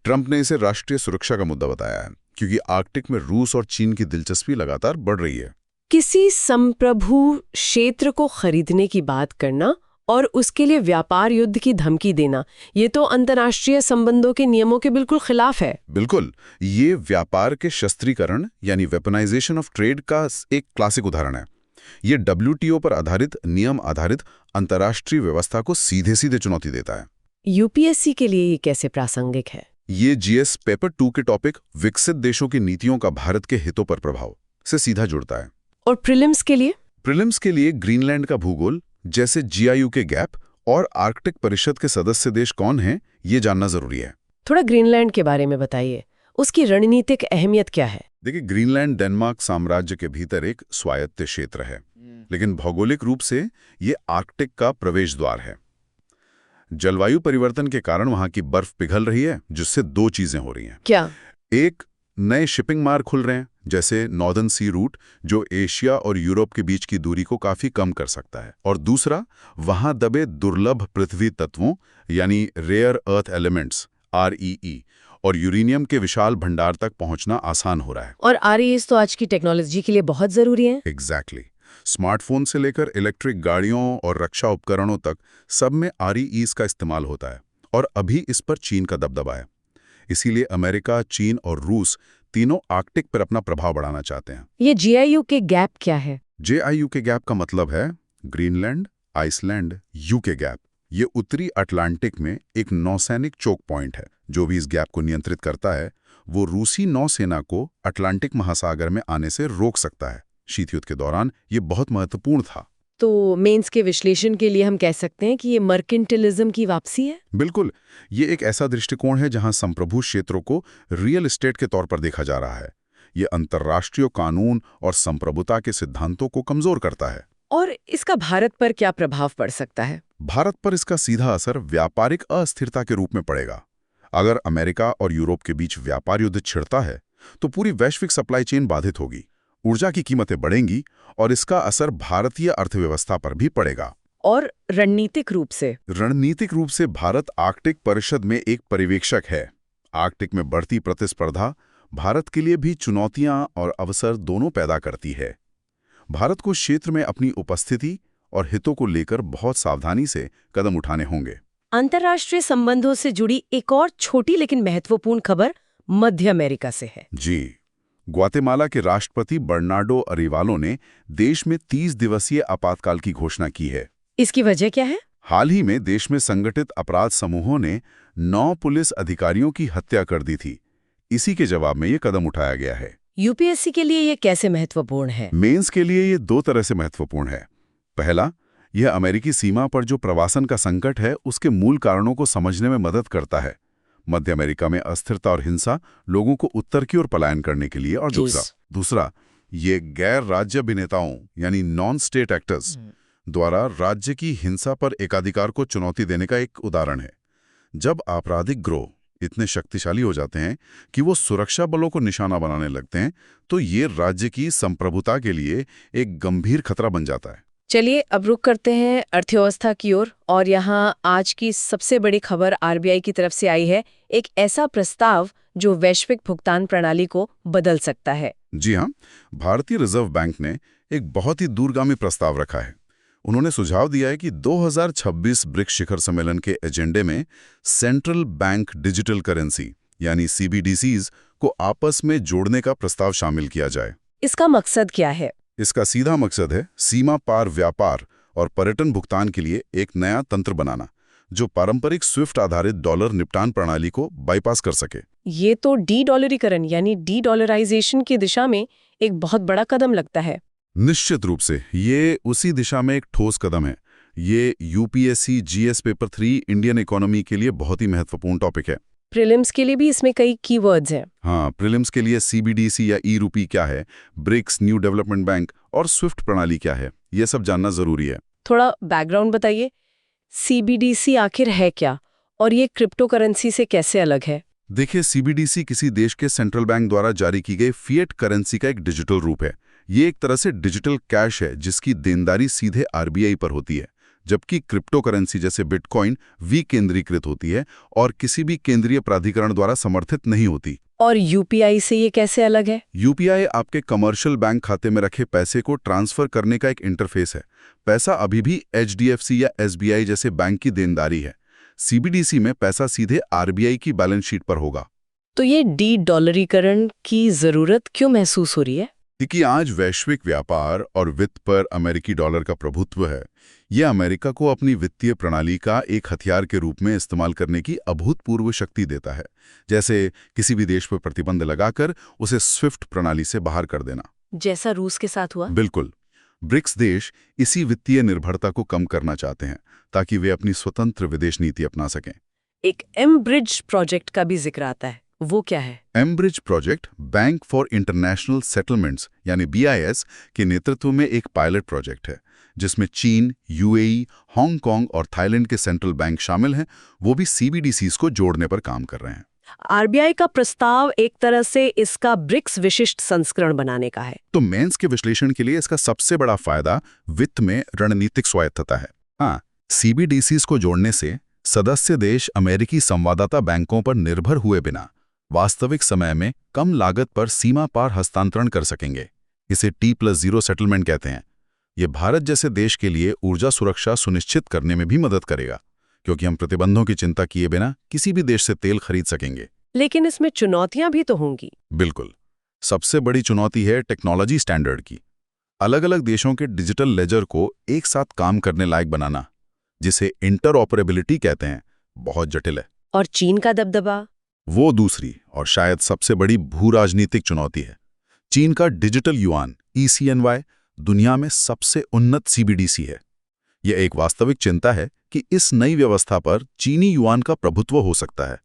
ट्रंप ने इसे राष्ट्रीय सुरक्षा का मुद्दा बताया है, क्योंकि आर्कटिक में रूस और चीन की दिलचस्पी लगातार बढ़ रही है। किसी संप्रभु क्षेत्र को खरीदने की बात करना और उसके लिए व्यापार युद्ध की धमकी देना, ये तो अंतर्राष्ट्रीय संबंधों के नियमों के बिल्कुल खिलाफ है। बिल्कुल, ये व्यापार के शस्त्रीकरण यानी वेपनाइजेशन ऑफ ट्रेड का एक क्लासिक उदाहरण है। ये WTO पर आधारित, नियम आधारित अंतर्राष्ट्रीय व्यवस्था को सीधे सीधे चुनौती देता है। यूपीएससी के लिए ये कैसे प्रासंगिक है? ये GS पेपर 2 के टॉपिक विकसित देशों की नीतियों का भारत के हितों पर प्रभाव से सीधा जुड़ता है। और प्रीलिम्स के लिए? प्रीलिम्स के लिए ग्रीनलैंड का भूगोल, जैसे GIU के गैप और आर्कटिक परिषद के सदस्य देश कौन हैं, ये जानना जरूरी है। थोड़ा ग्रीनलैंड के बारे में बताइए, उसकी रणनीतिक अहमियत क्या है? देखिए, ग्रीनलैंड डेनमार्क साम्राज्य के भीतर एक स्वायत्त क्षेत्र है, लेकिन भौगोलिक रूप से ये आर्कटिक का प्रवेश द्वार है। जलवायु परिवर्तन के कारण वहां की बर्फ पिघल रही है, जिससे 2 चीजें हो रही हैं। क्या? एक, नए शिपिंग मार्ग खुल रहे हैं, जैसे नॉर्दर्न सी रूट, जो एशिया और यूरोप के बीच की दूरी को काफी कम कर सकता है। और दूसरा, वहां दबे दुर्लभ पृथ्वी तत्वों यानी रेयर अर्थ एलिमेंट्स REE और यूरेनियम के विशाल भंडार तक पहुंचना आसान हो रहा है। और RES तो आज की टेक्नोलॉजी के लिए बहुत जरूरी है। एग्जैक्टली। स्मार्टफोन से लेकर इलेक्ट्रिक गाड़ियों और रक्षा उपकरणों तक सब में REEs का इस्तेमाल होता है, और अभी इस पर चीन का दबदबा है। इसीलिए अमेरिका, चीन और रूस तीनों आर्कटिक पर अपना प्रभाव बढ़ाना चाहते हैं। ये GIU के गैप क्या है? JIU के गैप का मतलब है ग्रीनलैंड, आइसलैंड, UK गैप। ये उत्तरी अटलांटिक में एक नौसैनिक चोक पॉइंट है। जो भी इस गैप को नियंत्रित करता है, वो रूसी नौसेना को अटलांटिक महासागर में आने से रोक सकता है। शीत युद्ध के दौरान ये बहुत महत्वपूर्ण था। तो मेंस के विश्लेषण के लिए हम कह सकते हैं कि ये मर्केंटिलिज्म की वापसी है? बिल्कुल, ये एक ऐसा दृष्टिकोण है जहां संप्रभु क्षेत्रों को रियल एस्टेट के तौर पर देखा जा रहा है। ये अंतर्राष्ट्रीय कानून और संप्रभुता के सिद्धांतों को कमजोर करता है। और इसका भारत पर क्या प्रभाव पड़ सकता है? भारत पर इसका सीधा असर व्यापारिक अस्थिरता के रूप में पड़ेगा। अगर अमेरिका और यूरोप के बीच व्यापार युद्ध छिड़ता है, तो पूरी वैश्विक सप्लाई चेन बाधित होगी, ऊर्जा की कीमतें बढ़ेंगी और इसका असर भारतीय अर्थव्यवस्था पर भी पड़ेगा। और रणनीतिक रूप से भारत आर्कटिक परिषद में एक पर्यवेक्षक है। आर्कटिक में बढ़ती प्रतिस्पर्धा भारत के लिए भी चुनौतियां और अवसर दोनों पैदा करती है। भारत को क्षेत्र में अपनी उपस्थिति और हितों को लेकर बहुत सावधानी से कदम उठाने होंगे। अंतर्राष्ट्रीय संबंधों से जुड़ी एक और छोटी लेकिन महत्वपूर्ण खबर मध्य अमेरिका से है। जी, ग्वातेमाला के राष्ट्रपति बर्नार्डो अरेवालो ने देश में 30 दिवसीय आपातकाल की घोषणा की है। इसकी वजह क्या है? हाल ही में देश में संगठित अपराध समूहों ने 9 पुलिस अधिकारियों की हत्या कर दी थी। इसी के जवाब में ये कदम उठाया गया है। यूपीएससी के लिए ये कैसे महत्वपूर्ण है? मेंस के लिए ये 2 तरह से महत्वपूर्ण है। पहला, यह अमेरिकी सीमा पर जो प्रवासन का संकट है, उसके मूल कारणों को समझने में मदद करता है। मध्य अमेरिका में अस्थिरता और हिंसा लोगों को उत्तर की ओर पलायन करने के लिए। और दूसरा, ये गैर राज्य अभिनेताओं यानी नॉन स्टेट एक्टर्स द्वारा राज्य की हिंसा पर एकाधिकार को चुनौती देने का एक उदाहरण है। जब आपराधिक ग्रोह इतने शक्तिशाली हो जाते हैं कि वो सुरक्षा बलों को निशाना बनाने लगते हैं, तो ये राज्य की संप्रभुता के लिए एक गंभीर खतरा बन जाता है। चलिए अब रुक करते हैं अर्थव्यवस्था की ओर, और यहाँ आज की सबसे बड़ी खबर आरबीआई की तरफ से आई है, एक ऐसा प्रस्ताव जो वैश्विक भुगतान प्रणाली को बदल सकता है। जी हाँ, भारतीय रिजर्व बैंक ने एक बहुत ही दूरगामी प्रस्ताव रखा है। उन्होंने सुझाव दिया है कि 2026 ब्रिक्स शिखर सम्मेलन के एजेंडे में सेंट्रल बैंक डिजिटल करेंसी यानी सीबीडीसीज को आपस में जोड़ने का प्रस्ताव शामिल किया जाए। इसका मकसद क्या है? इसका सीधा मकसद है सीमा पार व्यापार और पर्यटन भुगतान के लिए एक नया तंत्र बनाना, जो पारंपरिक स्विफ्ट आधारित डॉलर निपटान प्रणाली को बाईपास कर सके। ये तो डी डॉलरीकरण यानी डी डॉलराइजेशन की दिशा में एक बहुत बड़ा कदम लगता है। निश्चित रूप से ये उसी दिशा में एक ठोस कदम है। ये UPSC GS paper 3 Indian economy के लिए बहुत ही महत्वपूर्ण टॉपिक है। प्रीलिम्स के लिए भी इसमें कई कीवर्ड्स हैं। हाँ, प्रीलिम्स के लिए सीबीडीसी या ई रूपी क्या है, ब्रिक्स, न्यू डेवलपमेंट बैंक और स्विफ्ट प्रणाली क्या है, ये सब जानना जरूरी है। थोड़ा बैकग्राउंड बताइए, सीबीडीसी आखिर है क्या और ये क्रिप्टो करेंसी से कैसे अलग है? देखिए, सीबीडीसी किसी देश के सेंट्रल बैंक द्वारा जारी की गई फिएट करेंसी का एक डिजिटल रूप है। ये एक तरह से डिजिटल कैश है जिसकी देनदारी सीधे आरबीआई पर होती है, जबकि क्रिप्टो करेंसी जैसे बिटकॉइन विकेंद्रीकृत होती है और किसी भी केंद्रीय प्राधिकरण द्वारा समर्थित नहीं होती। और यूपीआई से ये कैसे अलग है? यूपीआई आपके कमर्शियल बैंक खाते में रखे पैसे को ट्रांसफर करने का एक इंटरफेस है। पैसा अभी भी एचडीएफसी या एसबीआई जैसे बैंक की देनदारी है। सीबीडीसी में पैसा सीधे आरबीआई की बैलेंस शीट पर होगा। तो ये डी डॉलरीकरण की जरूरत क्यों महसूस हो रही है? क्योंकि आज वैश्विक व्यापार और वित्त पर अमेरिकी डॉलर का प्रभुत्व है। यह अमेरिका को अपनी वित्तीय प्रणाली का एक हथियार के रूप में इस्तेमाल करने की अभूतपूर्व शक्ति देता है, जैसे किसी भी देश पर प्रतिबंध लगाकर उसे स्विफ्ट प्रणाली से बाहर कर देना, जैसा रूस के साथ हुआ। बिल्कुल। ब्रिक्स देश इसी वित्तीय निर्भरता को कम करना चाहते हैं ताकि वे अपनी स्वतंत्र विदेश नीति अपना सकें। एक एम-ब्रिज प्रोजेक्ट का भी जिक्र आता है, वो क्या है? M-bridge project bank for international settlements यानी बीआईएस के नेतृत्व में एक पायलट प्रोजेक्ट है, जिसमें चीन, यूएई, हांगकांग और थाईलैंड के सेंट्रल बैंक शामिल हैं। वो भी सीबीडीसीज को जोड़ने पर काम कर रहे हैं। आरबीआई का प्रस्ताव एक तरह से इसका ब्रिक्स विशिष्ट संस्करण बनाने का है। तो मेंस के विश्लेषण के लिए इसका सबसे बड़ा फायदा वित्त में रणनीतिक स्वायत्तता है। हाँ, सीबीडीसीज को जोड़ने से सदस्य देश अमेरिकी संवाददाता बैंकों पर निर्भर हुए बिना वास्तविक समय में कम लागत पर सीमा पार हस्तांतरण कर सकेंगे। इसे T+0 सेटलमेंट कहते हैं। ये भारत जैसे देश के लिए ऊर्जा सुरक्षा सुनिश्चित करने में भी मदद करेगा, क्योंकि हम प्रतिबंधों की चिंता किए बिना किसी भी देश से तेल खरीद सकेंगे। लेकिन इसमें चुनौतियां भी तो होंगी। बिल्कुल। सबसे बड़ी चुनौती है टेक्नोलॉजी स्टैंडर्ड की। अलग अलग देशों के डिजिटल लेजर को एक साथ काम करने लायक बनाना, जिसे इंटरऑपरेबिलिटी कहते हैं, बहुत जटिल है। और चीन का दबदबा? वो दूसरी और शायद सबसे बड़ी भू-राजनीतिक चुनौती है। चीन का डिजिटल युआन ECNY दुनिया में सबसे उन्नत सीबीडीसी है। यह एक वास्तविक चिंता है कि इस नई व्यवस्था पर चीनी युआन का प्रभुत्व हो सकता है।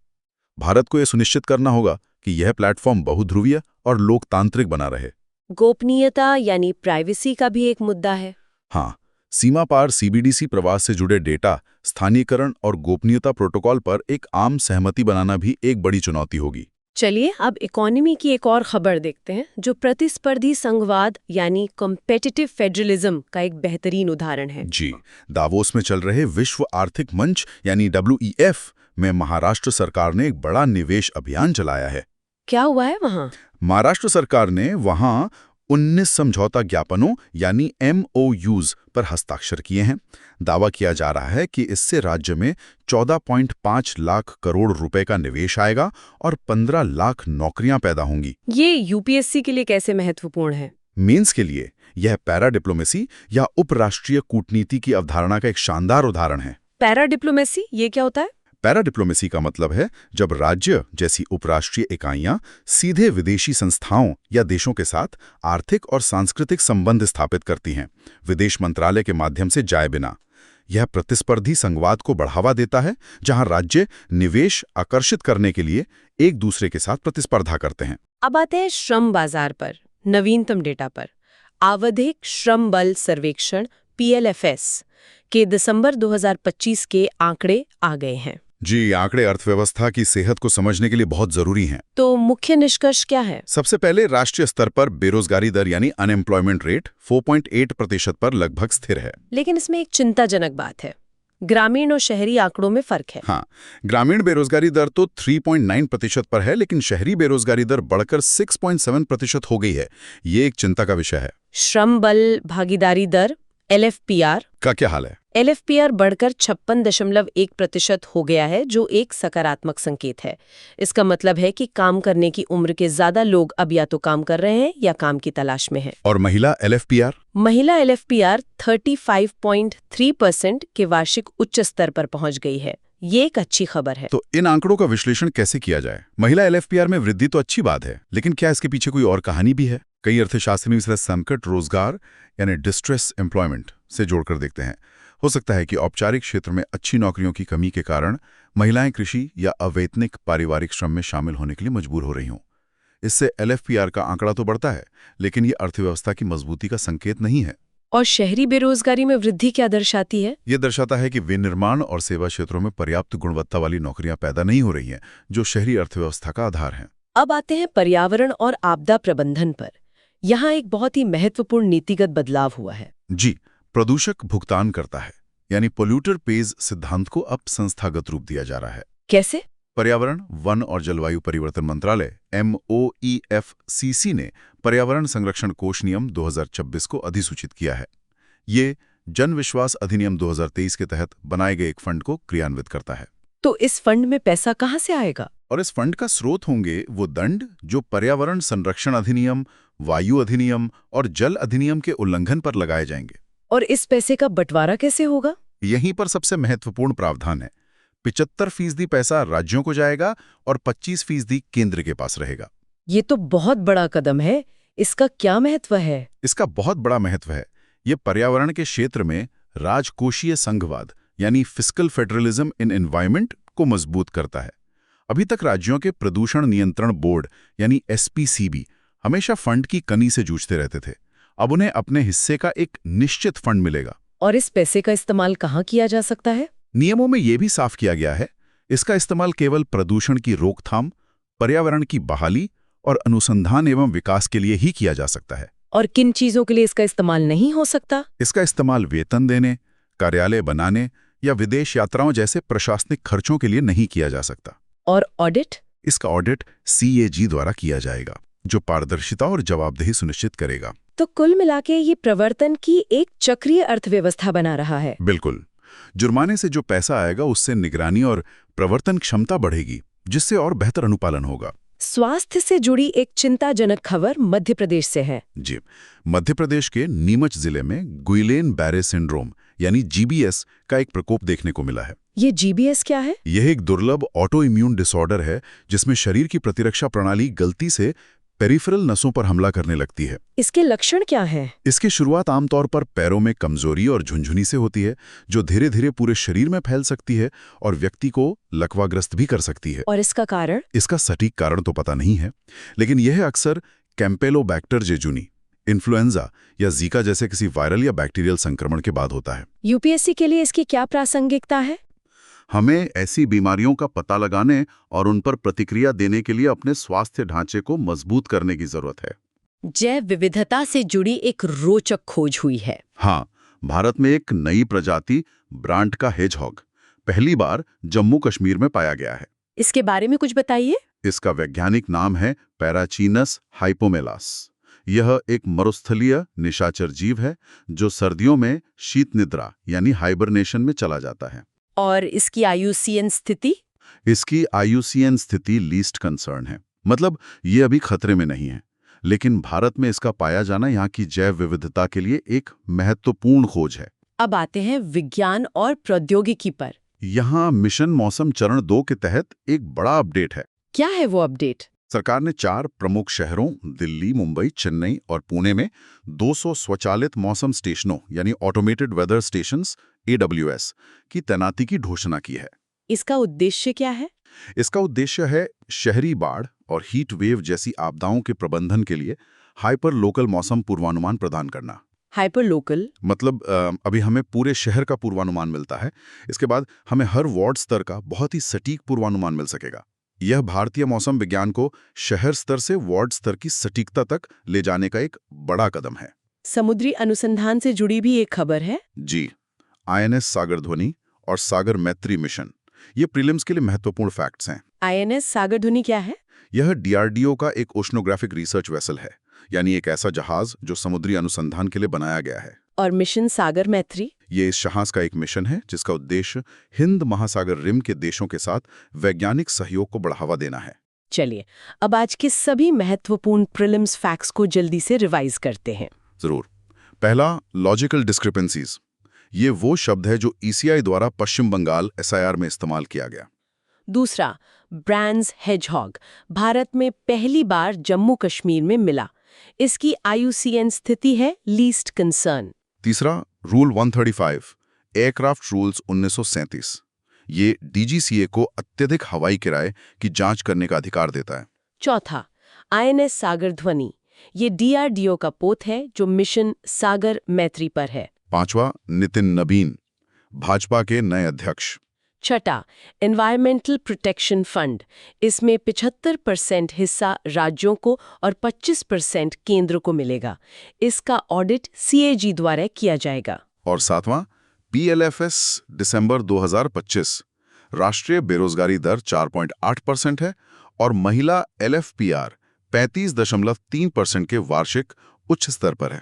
भारत को यह सुनिश्चित करना होगा कि यह प्लेटफॉर्म बहुध्रुवीय और लोकतांत्रिक बना रहे। गोपनीयता यानी प्राइवेसी का भी एक मुद्दा है। हाँ, सीमा पार सीबीडीसी प्रवास से जुड़े डेटा, स्थानीयकरण और गोपनीयता प्रोटोकॉल पर एक आम सहमति बनाना भी एक बड़ी चुनौती होगी। चलिए अब इकोनॉमी की एक और खबर देखते हैं, जो प्रतिस्पर्धी संघवाद यानी कॉम्पिटिटिव फेडरलिज्म का एक बेहतरीन उदाहरण है। जी, दावोस में चल रहे विश्व आर्थिक मंच यानी WEF में महाराष्ट्र सरकार ने एक बड़ा निवेश अभियान चलाया है। क्या हुआ है वहाँ? महाराष्ट्र सरकार ने वहाँ 19 समझौता ज्ञापनों यानी MOUs पर हस्ताक्षर किए हैं। दावा किया जा रहा है कि इससे राज्य में 14.5 लाख करोड़ रुपए का निवेश आएगा और 15 लाख नौकरियां पैदा होंगी। ये यूपीएससी के लिए कैसे महत्वपूर्ण है? मेंस के लिए यह पैरा डिप्लोमेसी या उपराष्ट्रीय कूटनीति की अवधारणा का एक शानदार उदाहरण है। पैरा डिप्लोमेसी ये क्या होता है? पैरा डिप्लोमेसी का मतलब है जब राज्य जैसी उपराष्ट्रीय इकाइयां सीधे विदेशी संस्थाओं या देशों के साथ आर्थिक और सांस्कृतिक संबंध स्थापित करती हैं, विदेश मंत्रालय के माध्यम से जाए बिना। यह प्रतिस्पर्धी संघवाद को बढ़ावा देता है, जहां राज्य निवेश आकर्षित करने के लिए एक दूसरे के साथ प्रतिस्पर्धा करते हैं। अब आते हैं श्रम बाजार पर, नवीनतम डेटा पर। आवधिक श्रम बल सर्वेक्षण PLFS के दिसंबर 2025 के आंकड़े आ गए हैं। जी, आंकड़े अर्थव्यवस्था की सेहत को समझने के लिए बहुत जरूरी हैं। तो मुख्य निष्कर्ष क्या है? सबसे पहले राष्ट्रीय स्तर पर बेरोजगारी दर यानी अनएम्प्लॉयमेंट रेट 4.8% पर लगभग स्थिर है। लेकिन इसमें एक चिंताजनक बात है, ग्रामीण और शहरी आंकड़ों में फर्क है। हाँ, ग्रामीण बेरोजगारी दर तो 3.9% पर है, लेकिन शहरी बेरोजगारी दर बढ़कर 6.7% हो गई है। ये एक चिंता का विषय है। श्रम बल भागीदारी दर LFPR का क्या हाल है? LFPR बढ़कर 56.1% हो गया है, जो एक सकारात्मक संकेत है। इसका मतलब है कि काम करने की उम्र के ज्यादा लोग अब या तो काम कर रहे हैं या काम की तलाश में हैं। और महिला LFPR? महिला LFPR 35.3% के वार्षिक उच्च स्तर पर पहुंच गई है। ये एक अच्छी खबर है। तो इन आंकड़ों का विश्लेषण कैसे किया जाए? महिला LFPR में वृद्धि तो अच्छी बात है, लेकिन क्या इसके पीछे कोई और कहानी भी है? कई अर्थशास्त्री इसे संकट रोजगार यानी डिस्ट्रेस एम्प्लॉयमेंट से जोड़कर देखते हैं। हो सकता है कि औपचारिक क्षेत्र में अच्छी नौकरियों की कमी के कारण महिलाएं कृषि या अवैतनिक पारिवारिक श्रम में शामिल होने के लिए मजबूर हो रही हों। इससे LFPR का आंकड़ा तो बढ़ता है, लेकिन ये अर्थव्यवस्था की मजबूती का संकेत नहीं है। और शहरी बेरोजगारी में वृद्धि क्या दर्शाती है? ये दर्शाता है कि विनिर्माण और सेवा क्षेत्रों में पर्याप्त गुणवत्ता वाली नौकरियां पैदा नहीं हो रही हैं, जो शहरी अर्थव्यवस्था का आधार हैं। अब आते हैं पर्यावरण और आपदा प्रबंधन पर। यहाँ एक बहुत ही महत्वपूर्ण नीतिगत बदलाव हुआ है। जी, प्रदूषक भुगतान करता है, यानी पोल्यूटर पेज सिद्धांत को अब संस्थागत रूप दिया जा रहा है। कैसे? पर्यावरण, वन और जलवायु परिवर्तन मंत्रालय MOEFCC ने पर्यावरण संरक्षण कोष नियम 2026 को अधिसूचित किया है। ये जन विश्वास अधिनियम 2023 के तहत बनाए गए एक फंड को क्रियान्वित करता है। तो इस फंड में पैसा कहाँ से आएगा? और इस फंड का स्रोत होंगे वो दंड जो पर्यावरण संरक्षण अधिनियम, वायु अधिनियम और जल अधिनियम के उल्लंघन पर लगाए जाएंगे। और इस पैसे का बंटवारा कैसे होगा? यहीं पर सबसे महत्वपूर्ण प्रावधान है। 75% पैसा राज्यों को जाएगा और 25% केंद्र के पास रहेगा। ये तो बहुत बड़ा कदम है। इसका क्या महत्व है? इसका बहुत बड़ा महत्व है। ये पर्यावरण के क्षेत्र में राजकोषीय संघवाद यानी फिस्कल फेडरलिज्म इन एनवायरनमेंट को मजबूत करता है। अभी तक राज्यों के प्रदूषण नियंत्रण बोर्ड यानी SPCB हमेशा फंड की कमी से जूझते रहते थे। अब उन्हें अपने हिस्से का एक निश्चित फंड मिलेगा। और इस पैसे का इस्तेमाल कहाँ किया जा सकता है? नियमों में यह भी साफ किया गया है, इसका इस्तेमाल केवल प्रदूषण की रोकथाम, पर्यावरण की बहाली और अनुसंधान एवं विकास के लिए ही किया जा सकता है। और किन चीजों के लिए इसका इस्तेमाल नहीं हो सकता? इसका इस्तेमाल वेतन देने, कार्यालय बनाने या विदेश यात्राओं जैसे प्रशासनिक खर्चों के लिए नहीं किया जा सकता। और ऑडिट? इसका ऑडिट CAG द्वारा किया जाएगा, जो पारदर्शिता और जवाबदेही सुनिश्चित करेगा। तो कुल मिलाके ये प्रवर्तन की एक चक्रीय अर्थव्यवस्था बना रहा है। बिल्कुल। जुर्माने से जो पैसा आएगा उससे निगरानी और प्रवर्तन क्षमता बढ़ेगी, जिससे और बेहतर अनुपालन होगा। स्वास्थ्य से जुड़ी एक चिंताजनक खबर मध्य प्रदेश से है। जी, मध्य प्रदेश के नीमच जिले में गुइलेन बैरे सिंड्रोम यानी GBS का एक प्रकोप देखने को मिला है। ये GBS क्या है? यह एक दुर्लभ ऑटो इम्यून डिसऑर्डर है, जिसमें शरीर की प्रतिरक्षा प्रणाली गलती से पेरिफेरल नसों पर हमला करने लगती है। इसके लक्षण क्या हैं? इसकी शुरुआत आमतौर पर पैरों में कमजोरी और झुंझुनी से होती है, जो धीरे धीरे पूरे शरीर में फैल सकती है और व्यक्ति को लकवाग्रस्त भी कर सकती है। और इसका कारण? इसका सटीक कारण तो पता नहीं है, लेकिन यह अक्सर कैंपेलोबैक्टर जेजुनी, इन्फ्लुएंजा या जीका जैसे किसी वायरल या बैक्टीरियल संक्रमण के बाद होता है। UPSC के लिए इसकी क्या प्रासंगिकता है? हमें ऐसी बीमारियों का पता लगाने और उन पर प्रतिक्रिया देने के लिए अपने स्वास्थ्य ढांचे को मजबूत करने की जरूरत है। जैव विविधता से जुड़ी एक रोचक खोज हुई है। हाँ, भारत में एक नई प्रजाति ब्रांड का हेजहॉग पहली बार जम्मू कश्मीर में पाया गया है। इसके बारे में कुछ बताइए। इसका वैज्ञानिक नाम है पैराचीनस हाइपोमेलास। यह एक मरुस्थलीय निशाचर जीव है जो सर्दियों में शीत निद्रा यानी हाइबरनेशन में चला जाता है। और इसकी IUCN स्थिति? इसकी IUCN स्थिति लीस्ट कंसर्न है, मतलब ये अभी खतरे में नहीं है, लेकिन भारत में इसका पाया जाना यहाँ की जैव विविधता के लिए एक महत्वपूर्ण खोज है। अब आते हैं विज्ञान और प्रौद्योगिकी पर। यहाँ मिशन मौसम चरण 2 के तहत एक बड़ा अपडेट है। क्या है वो अपडेट? सरकार ने 4 प्रमुख शहरों दिल्ली, मुंबई, चेन्नई और पुणे में 200 स्वचालित मौसम स्टेशनों यानी ऑटोमेटेड वेदर स्टेशंस AWS की तैनाती की घोषणा की है। इसका उद्देश्य क्या है? इसका उद्देश्य है शहरी बाढ़ और हीट वेव जैसी आपदाओं के प्रबंधन के लिए हाइपर लोकल मौसम पूर्वानुमान प्रदान करना। हाइपर लोकल मतलब अभी हमें पूरे शहर का पूर्वानुमान मिलता है, इसके बाद हमें हर वार्ड स्तर का बहुत ही सटीक पूर्वानुमान मिल सकेगा। यह भारतीय मौसम विज्ञान को शहर स्तर से वार्ड स्तर की सटीकता तक ले जाने का एक बड़ा कदम है। समुद्री अनुसंधान से जुड़ी भी एक खबर है। जी, आईएनएस सागर ध्वनि और सागर मैत्री मिशन, ये प्रीलिम्स के लिए महत्वपूर्ण फैक्ट्स हैं। आईएनएस सागर ध्वनि क्या है? यह डीआरडीओ का एक ओशनोग्राफिक रिसर्च वेसल है, यानी एक ऐसा जहाज जो समुद्री अनुसंधान के लिए बनाया गया है। और मिशन सागर मैत्री? ये इस जहाज का एक मिशन है जिसका उद्देश्य हिंद महासागर रिम के देशों के साथ वैज्ञानिक सहयोग को बढ़ावा देना है। चलिए, अब आज के सभी महत्वपूर्ण प्रीलिम्स फैक्ट्स को जल्दी से रिवाइज करते हैं। जरूर। पहला, लॉजिकल डिस्क्रिपेंसीज। ये वो शब्द है जो ईसीआई द्वारा पश्चिम बंगाल एसआईआर में इस्तेमाल किया गया। दूसरा, ब्रांड्स हेजहॉग भारत में पहली बार जम्मू कश्मीर में मिला। इसकी IUCN स्थिति है लीस्ट कंसर्न। तीसरा, रूल 135, एयरक्राफ्ट रूल्स 1937। ये डीजीसीए को अत्यधिक हवाई किराए की जांच करने का अधिकार देता है। चौथा, INS सागर ध्वनि। ये DRDO का पोत है जो मिशन सागर मैत्री पर है। पांचवा, नितिन नबीन, भाजपा के नए अध्यक्ष। छठा, एनवायरमेंटल प्रोटेक्शन फंड। इसमें 75% हिस्सा राज्यों को और 25% केंद्र को मिलेगा। इसका ऑडिट CAG द्वारा किया जाएगा। और सातवां, PLFS दिसंबर 2025। राष्ट्रीय बेरोजगारी दर 4.8% है और महिला LFPR 35.3% के वार्षिक उच्च स्तर पर है।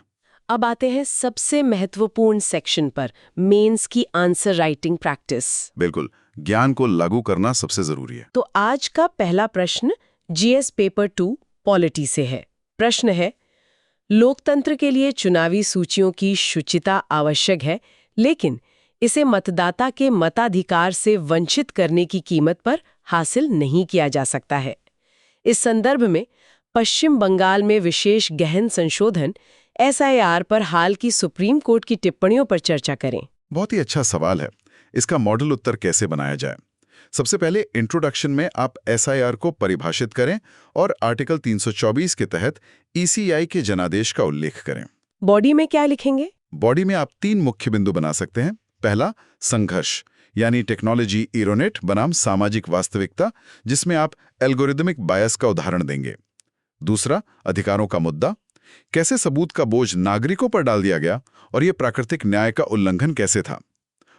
अब आते हैं सबसे महत्वपूर्ण सेक्शन पर, मेंस की आंसर राइटिंग प्रैक्टिस। बिल्कुल, ज्ञान को लागू करना सबसे जरूरी है। तो आज का पहला प्रश्न GS पेपर 2 पॉलिटी से है। प्रश्न है, लोकतंत्र के लिए चुनावी सूचियों की शुचिता आवश्यक है, लेकिन इसे मतदाता के मताधिकार से वंचित करने की कीमत पर हासिल नहीं किया जा सकता है। इस संदर्भ में पश्चिम बंगाल में विशेष गहन संशोधन SIR पर हाल की सुप्रीम कोर्ट की टिप्पणियों पर चर्चा करें। बहुत ही अच्छा सवाल है। इसका मॉडल उत्तर कैसे बनाया जाए? सबसे पहले इंट्रोडक्शन में आप SIR को परिभाषित करें और आर्टिकल 324 के तहत ECI के जनादेश का उल्लेख करें। बॉडी में क्या लिखेंगे? बॉडी में आप 3 मुख्य बिंदु बना सकते हैं। पहला, संघर्ष, यानी टेक्नोलॉजी इरोनेट बनाम सामाजिक वास्तविकता, जिसमें आप एल्गोरिदमिक बायस का उदाहरण देंगे। दूसरा, अधिकारों का मुद्दा, कैसे सबूत का बोझ नागरिकों पर डाल दिया गया और यह प्राकृतिक न्याय का उल्लंघन कैसे था।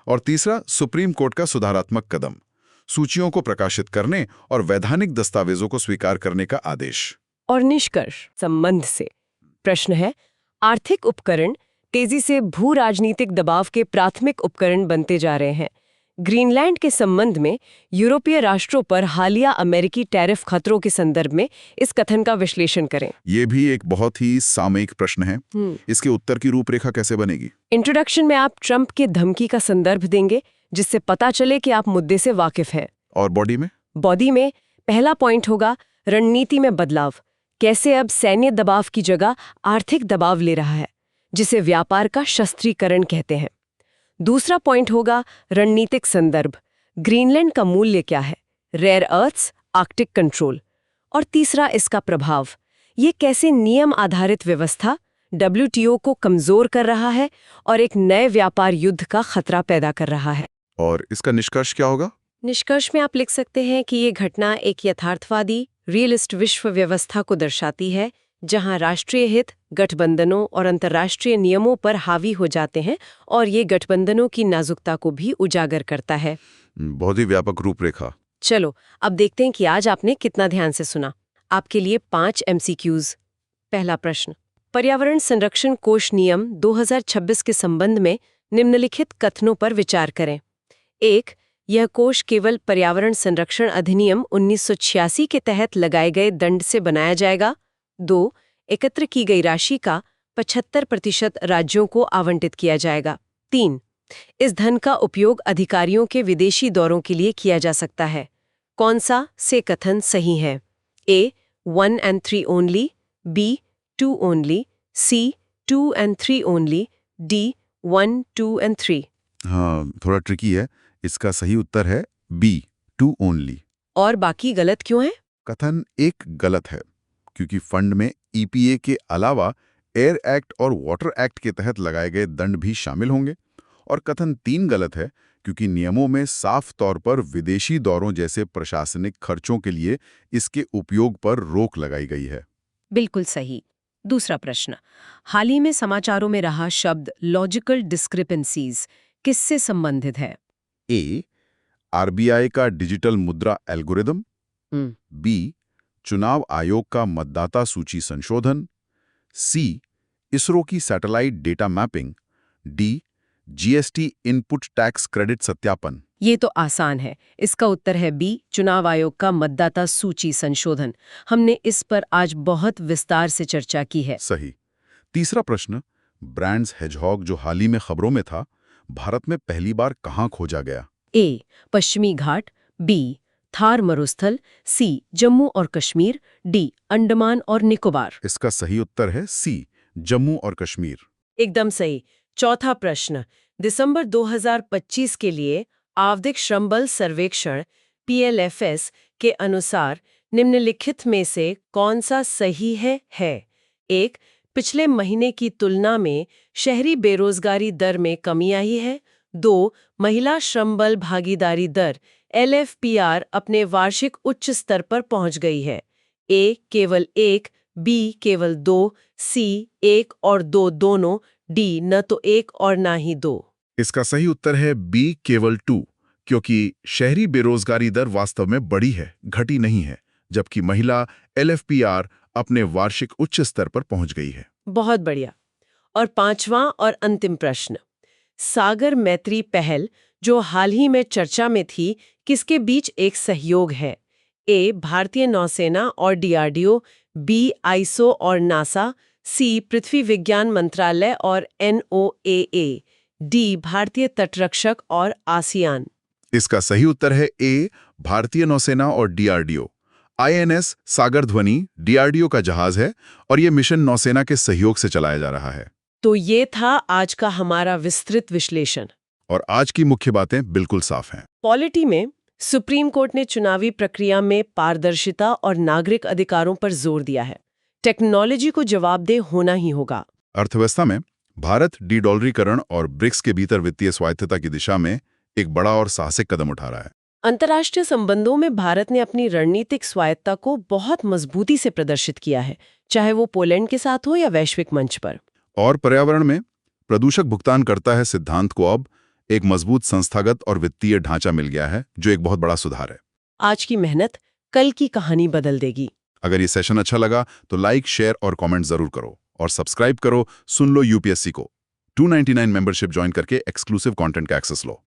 और तीसरा, सुप्रीम कोर्ट का सुधारात्मक कदम, सूचियों को प्रकाशित करने और वैधानिक दस्तावेजों को स्वीकार करने का आदेश। और निष्कर्ष संबंध से प्रश्न है, आर्थिक उपकरण तेजी से भू राजनीतिक दबाव के प्राथमिक उपकरण बनते जा रहे हैं। ग्रीनलैंड के संबंध में यूरोपीय राष्ट्रों पर हालिया अमेरिकी टैरिफ खतरों के संदर्भ में इस कथन का विश्लेषण करें। ये भी एक बहुत ही सामयिक प्रश्न है। इसके उत्तर की रूपरेखा कैसे बनेगी? इंट्रोडक्शन में आप ट्रंप की धमकी का संदर्भ देंगे, जिससे पता चले कि आप मुद्दे से वाकिफ हैं। और बॉडी में? बॉडी में पहला पॉइंट होगा रणनीति में बदलाव, कैसे अब सैन्य दबाव की जगह आर्थिक दबाव ले रहा है, जिसे व्यापार का शस्त्रीकरण कहते हैं। दूसरा पॉइंट होगा रणनीतिक संदर्भ, ग्रीनलैंड का मूल्य क्या है, रेयर अर्थ्स, आर्कटिक कंट्रोल। और तीसरा, इसका प्रभाव, ये कैसे नियम आधारित व्यवस्था WTO को कमजोर कर रहा है और एक नए व्यापार युद्ध का खतरा पैदा कर रहा है। और इसका निष्कर्ष क्या होगा? निष्कर्ष में आप लिख सकते हैं कि ये घटना एक यथार्थवादी रियलिस्ट विश्व व्यवस्था को दर्शाती है, जहां राष्ट्रीय हित गठबंधनों और अंतर्राष्ट्रीय नियमों पर हावी हो जाते हैं, और ये गठबंधनों की नाजुकता को भी उजागर करता है। बहुत ही व्यापक रूपरेखा। चलो अब देखते हैं कि आज आपने कितना ध्यान से सुना। आपके लिए 5 MCQs। पहला प्रश्न, पर्यावरण संरक्षण कोष नियम 2026 के संबंध में निम्नलिखित कथनों पर विचार करें। 1. यह कोष केवल पर्यावरण संरक्षण अधिनियम 1986 के तहत लगाए गए दंड से बनाया जाएगा। 2. एकत्र की गई राशि का 75% राज्यों को आवंटित किया जाएगा। 3. इस धन का उपयोग अधिकारियों के विदेशी दौरों के लिए किया जा सकता है। कौन सा से कथन सही है? A. 1 and 3 only, B. 2 only, C. 2 and 3 only, D. 1, 2 and 3। हाँ, थोड़ा ट्रिकी है। इसका सही उत्तर है B. 2 only। और बाकी गलत क्यों है? कथन एक गलत है क्योंकि फंड में EPA के अलावा एयर एक्ट और वाटर एक्ट के तहत लगाए गए दंड भी शामिल होंगे। और कथन 3 गलत है क्योंकि नियमों में साफ तौर पर विदेशी दौरों जैसे प्रशासनिक खर्चों के लिए इसके उपयोग पर रोक लगाई गई है। बिल्कुल सही। दूसरा प्रश्न, हाल ही में समाचारों में रहा शब्द लॉजिकल डिस्क्रिपेंसीज किससे संबंधित है? ए, आरबीआई का डिजिटल मुद्रा एल्गोरिदम। बी, चुनाव आयोग का मतदाता सूची संशोधन। सी, इसरो की satellite data mapping. D, GST input tax credit सत्यापन। ये तो आसान है। इसका उत्तर है बी, चुनाव आयोग का मतदाता सूची संशोधन। हमने इस पर आज बहुत विस्तार से चर्चा की है। सही। तीसरा प्रश्न, ब्रांड्स हेजहॉग जो हाल ही में खबरों में था, भारत में पहली बार कहाँ खोजा गया? ए, पश्चिमी घाट। बी, थार मरुस्थल। सी, जम्मू और कश्मीर। डी, अंडमान और निकोबार। इसका सही उत्तर है सी, जम्मू और कश्मीर। एकदम सही। चौथा प्रश्न, दिसंबर 2025 के लिए आवधिक श्रम बल सर्वेक्षण PLFS के अनुसार निम्नलिखित में से कौन सा सही है? 1. पिछले महीने की तुलना में शहरी बेरोजगारी दर में कमी आई है। 2. महिला श्रम बल भागीदारी दर LFPR अपने वार्षिक उच्च स्तर पर पहुंच गई है। ए, केवल 1। बी, केवल 2। सी, 1 और 2 दोनों। डी, न तो 1 और ना ही 2। इसका सही उत्तर है बी, केवल 2, क्योंकि शहरी बेरोजगारी दर वास्तव में बढ़ी है, घटी नहीं है, जबकि महिला LFPR अपने वार्षिक उच्च स्तर पर पहुंच गई है। बहुत बढ़िया। और पांचवां और अंतिम प्रश्न, सागर मैत्री पहल जो हाल ही में चर्चा में थी, किसके बीच एक सहयोग है? ए, भारतीय नौसेना और DRDO। बी, आईएसओ और नासा। सी, पृथ्वी विज्ञान मंत्रालय और NOAA। डी, भारतीय तटरक्षक और आसियान। इसका सही उत्तर है ए, भारतीय नौसेना और DRDO। INS सागर ध्वनि DRDO का जहाज है और यह मिशन नौसेना के सहयोग से चलाया जा रहा है। तो ये था आज का हमारा विस्तृत विश्लेषण। और आज की मुख्य बातें बिल्कुल साफ हैं। पॉलिटी में सुप्रीम कोर्ट ने चुनावी प्रक्रिया में पारदर्शिता और नागरिक अधिकारों पर जोर दिया है। टेक्नोलॉजी को जवाबदेह होना ही होगा। अर्थव्यवस्था में भारत डॉलरीकरण और ब्रिक्स के भीतर वित्तीय स्वायत्तता की दिशा में एक बड़ा और साहसिक कदम उठा रहा है। अंतर्राष्ट्रीय संबंधों में भारत ने अपनी रणनीतिक स्वायत्तता को बहुत मजबूती से प्रदर्शित किया है, चाहे वो पोलैंड के साथ हो या वैश्विक मंच पर। और पर्यावरण में प्रदूषक भुगतान करता है सिद्धांत को अब एक मजबूत संस्थागत और वित्तीय ढांचा मिल गया है, जो एक बहुत बड़ा सुधार है। आज की मेहनत कल की कहानी बदल देगी। अगर ये सेशन अच्छा लगा तो लाइक, शेयर और कमेंट जरूर करो और सब्सक्राइब करो सुन लो UPSC को। 299 मेंबरशिप ज्वाइन करके एक्सक्लूसिव कंटेंट का एक्सेस लो।